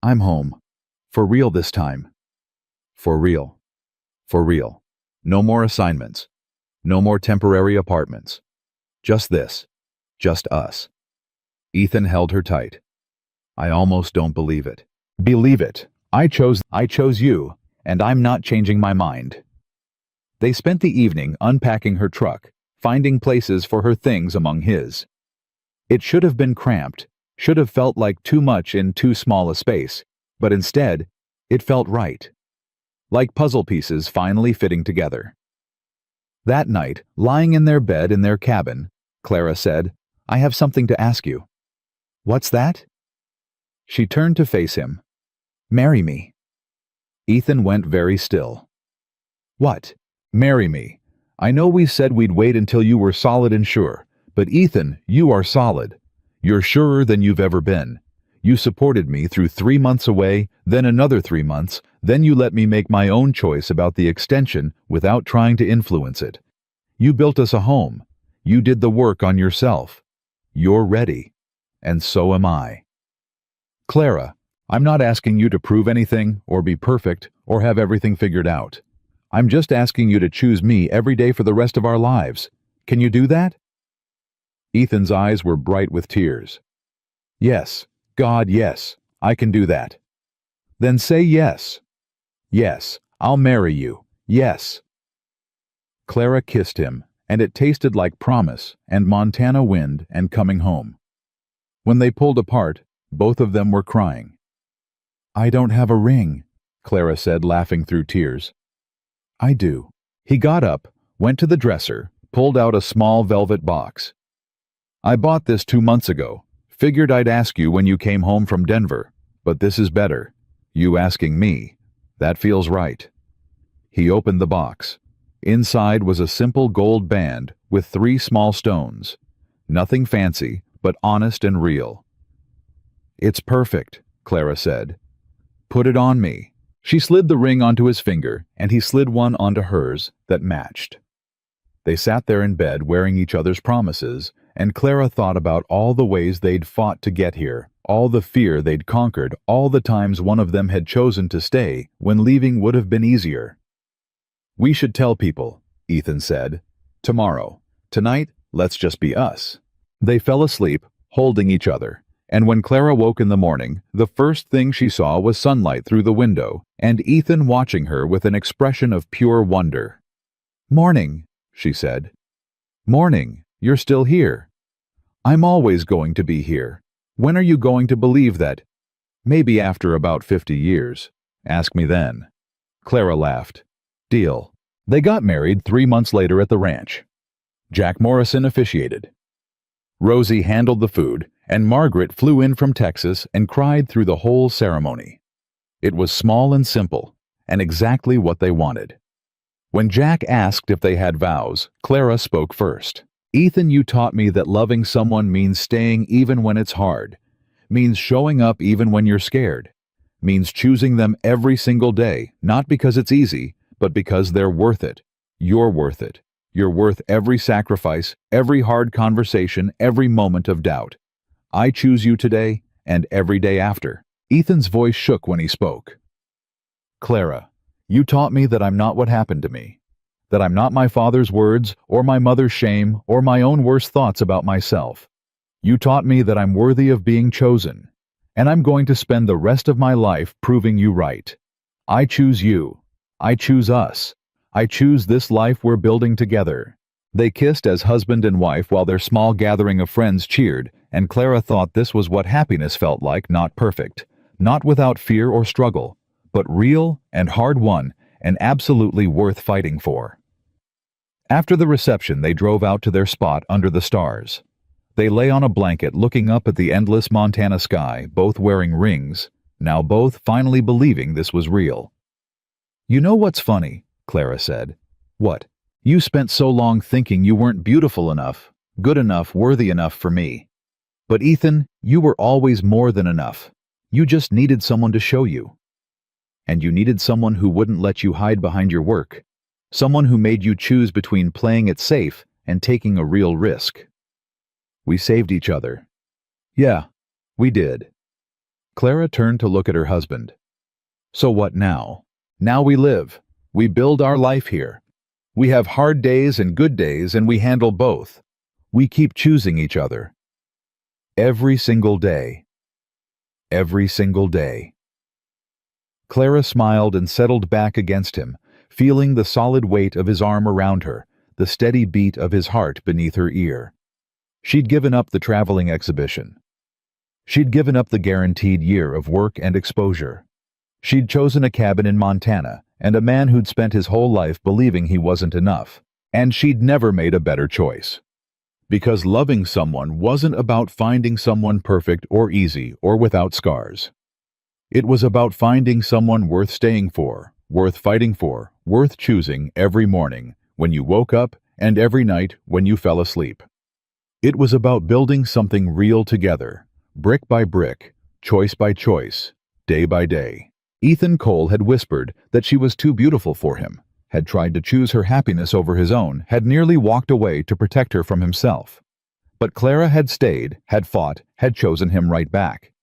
"I'm home. For real this time. For real. For real. No more assignments. No more temporary apartments. Just this. Just us." Ethan held her tight. "I almost don't believe it." "Believe it. I chose you, and I'm not changing my mind." They spent the evening unpacking her truck, finding places for her things among his. It should have been cramped, should have felt like too much in too small a space, but instead, it felt right. Like puzzle pieces finally fitting together. That night, lying in their bed in their cabin, Clara said, "I have something to ask you." "What's that?" She turned to face him. "Marry me." Ethan went very still. "What?" "Marry me. I know we said we'd wait until you were solid and sure, but Ethan, you are solid. You're surer than you've ever been. You supported me through 3 months away, then another 3 months, then you let me make my own choice about the extension without trying to influence it. You built us a home. You did the work on yourself. You're ready. And so am I." "Clara, I'm not asking you to prove anything, or be perfect, or have everything figured out. I'm just asking you to choose me every day for the rest of our lives. Can you do that?" Ethan's eyes were bright with tears. "Yes, God, yes, I can do that." "Then say yes." "Yes, I'll marry you. Yes." Clara kissed him, and it tasted like promise and Montana wind and coming home. When they pulled apart, both of them were crying. "I don't have a ring," Clara said, laughing through tears. "I do." He got up, went to the dresser, pulled out a small velvet box. "I bought this 2 months ago. Figured I'd ask you when you came home from Denver, but this is better. You asking me. That feels right." He opened the box. Inside was a simple gold band with 3 small stones. Nothing fancy, but honest and real. "It's perfect," Clara said. "Put it on me." She slid the ring onto his finger, and he slid one onto hers that matched. They sat there in bed wearing each other's promises, and Clara thought about all the ways they'd fought to get here, all the fear they'd conquered, all the times one of them had chosen to stay when leaving would have been easier. "We should tell people," Ethan said. "Tomorrow. Tonight, let's just be us." They fell asleep, holding each other, and when Clara woke in the morning, the first thing she saw was sunlight through the window, and Ethan watching her with an expression of pure wonder. "Morning," she said. "Morning, you're still here." "I'm always going to be here. When are you going to believe that?" "Maybe after about 50 years. Ask me then." Clara laughed. "Deal." They got married 3 months later at the ranch. Jack Morrison officiated. Rosie handled the food, and Margaret flew in from Texas and cried through the whole ceremony. It was small and simple, and exactly what they wanted. When Jack asked if they had vows, Clara spoke first. "Ethan, you taught me that loving someone means staying even when it's hard, means showing up even when you're scared, means choosing them every single day, not because it's easy, but because they're worth it. You're worth it. You're worth every sacrifice, every hard conversation, every moment of doubt. I choose you today and every day after." Ethan's voice shook when he spoke. "Clara, you taught me that I'm not what happened to me, that I'm not my father's words or my mother's shame or my own worst thoughts about myself. You taught me that I'm worthy of being chosen, and I'm going to spend the rest of my life proving you right. I choose you. I choose us. I choose this life we're building together." They kissed as husband and wife while their small gathering of friends cheered, and Clara thought this was what happiness felt like, not perfect, not without fear or struggle, but real and hard-won and absolutely worth fighting for. After the reception, they drove out to their spot under the stars. They lay on a blanket looking up at the endless Montana sky, both wearing rings, now both finally believing this was real. "You know what's funny?" Clara said. "What?" "You spent so long thinking you weren't beautiful enough, good enough, worthy enough for me. But Ethan, you were always more than enough. You just needed someone to show you. And you needed someone who wouldn't let you hide behind your work. Someone who made you choose between playing it safe and taking a real risk. We saved each other. Yeah, we did. Clara turned to look at her husband. So what now? Now we live. We build our life here. We have hard days and good days, and we handle both. We keep choosing each other. Every single day. Every single day. Clara smiled and settled back against him, feeling the solid weight of his arm around her, the steady beat of his heart beneath her ear. She'd given up the traveling exhibition. She'd given up the guaranteed year of work and exposure. She'd chosen a cabin in Montana and a man who'd spent his whole life believing he wasn't enough. And she'd never made a better choice. Because loving someone wasn't about finding someone perfect or easy or without scars. It was about finding someone worth staying for, worth fighting for, worth choosing every morning when you woke up and every night when you fell asleep. It was about building something real together, brick by brick, choice by choice, day by day. Ethan Cole had whispered that she was too beautiful for him, had tried to choose her happiness over his own, had nearly walked away to protect her from himself. But Clara had stayed, had fought, had chosen him right back.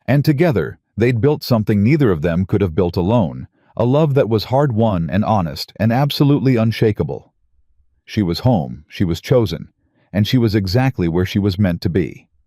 And together, they'd built something neither of them could have built alone, a love that was hard-won and honest and absolutely unshakable. She was home, she was chosen, and she was exactly where she was meant to be.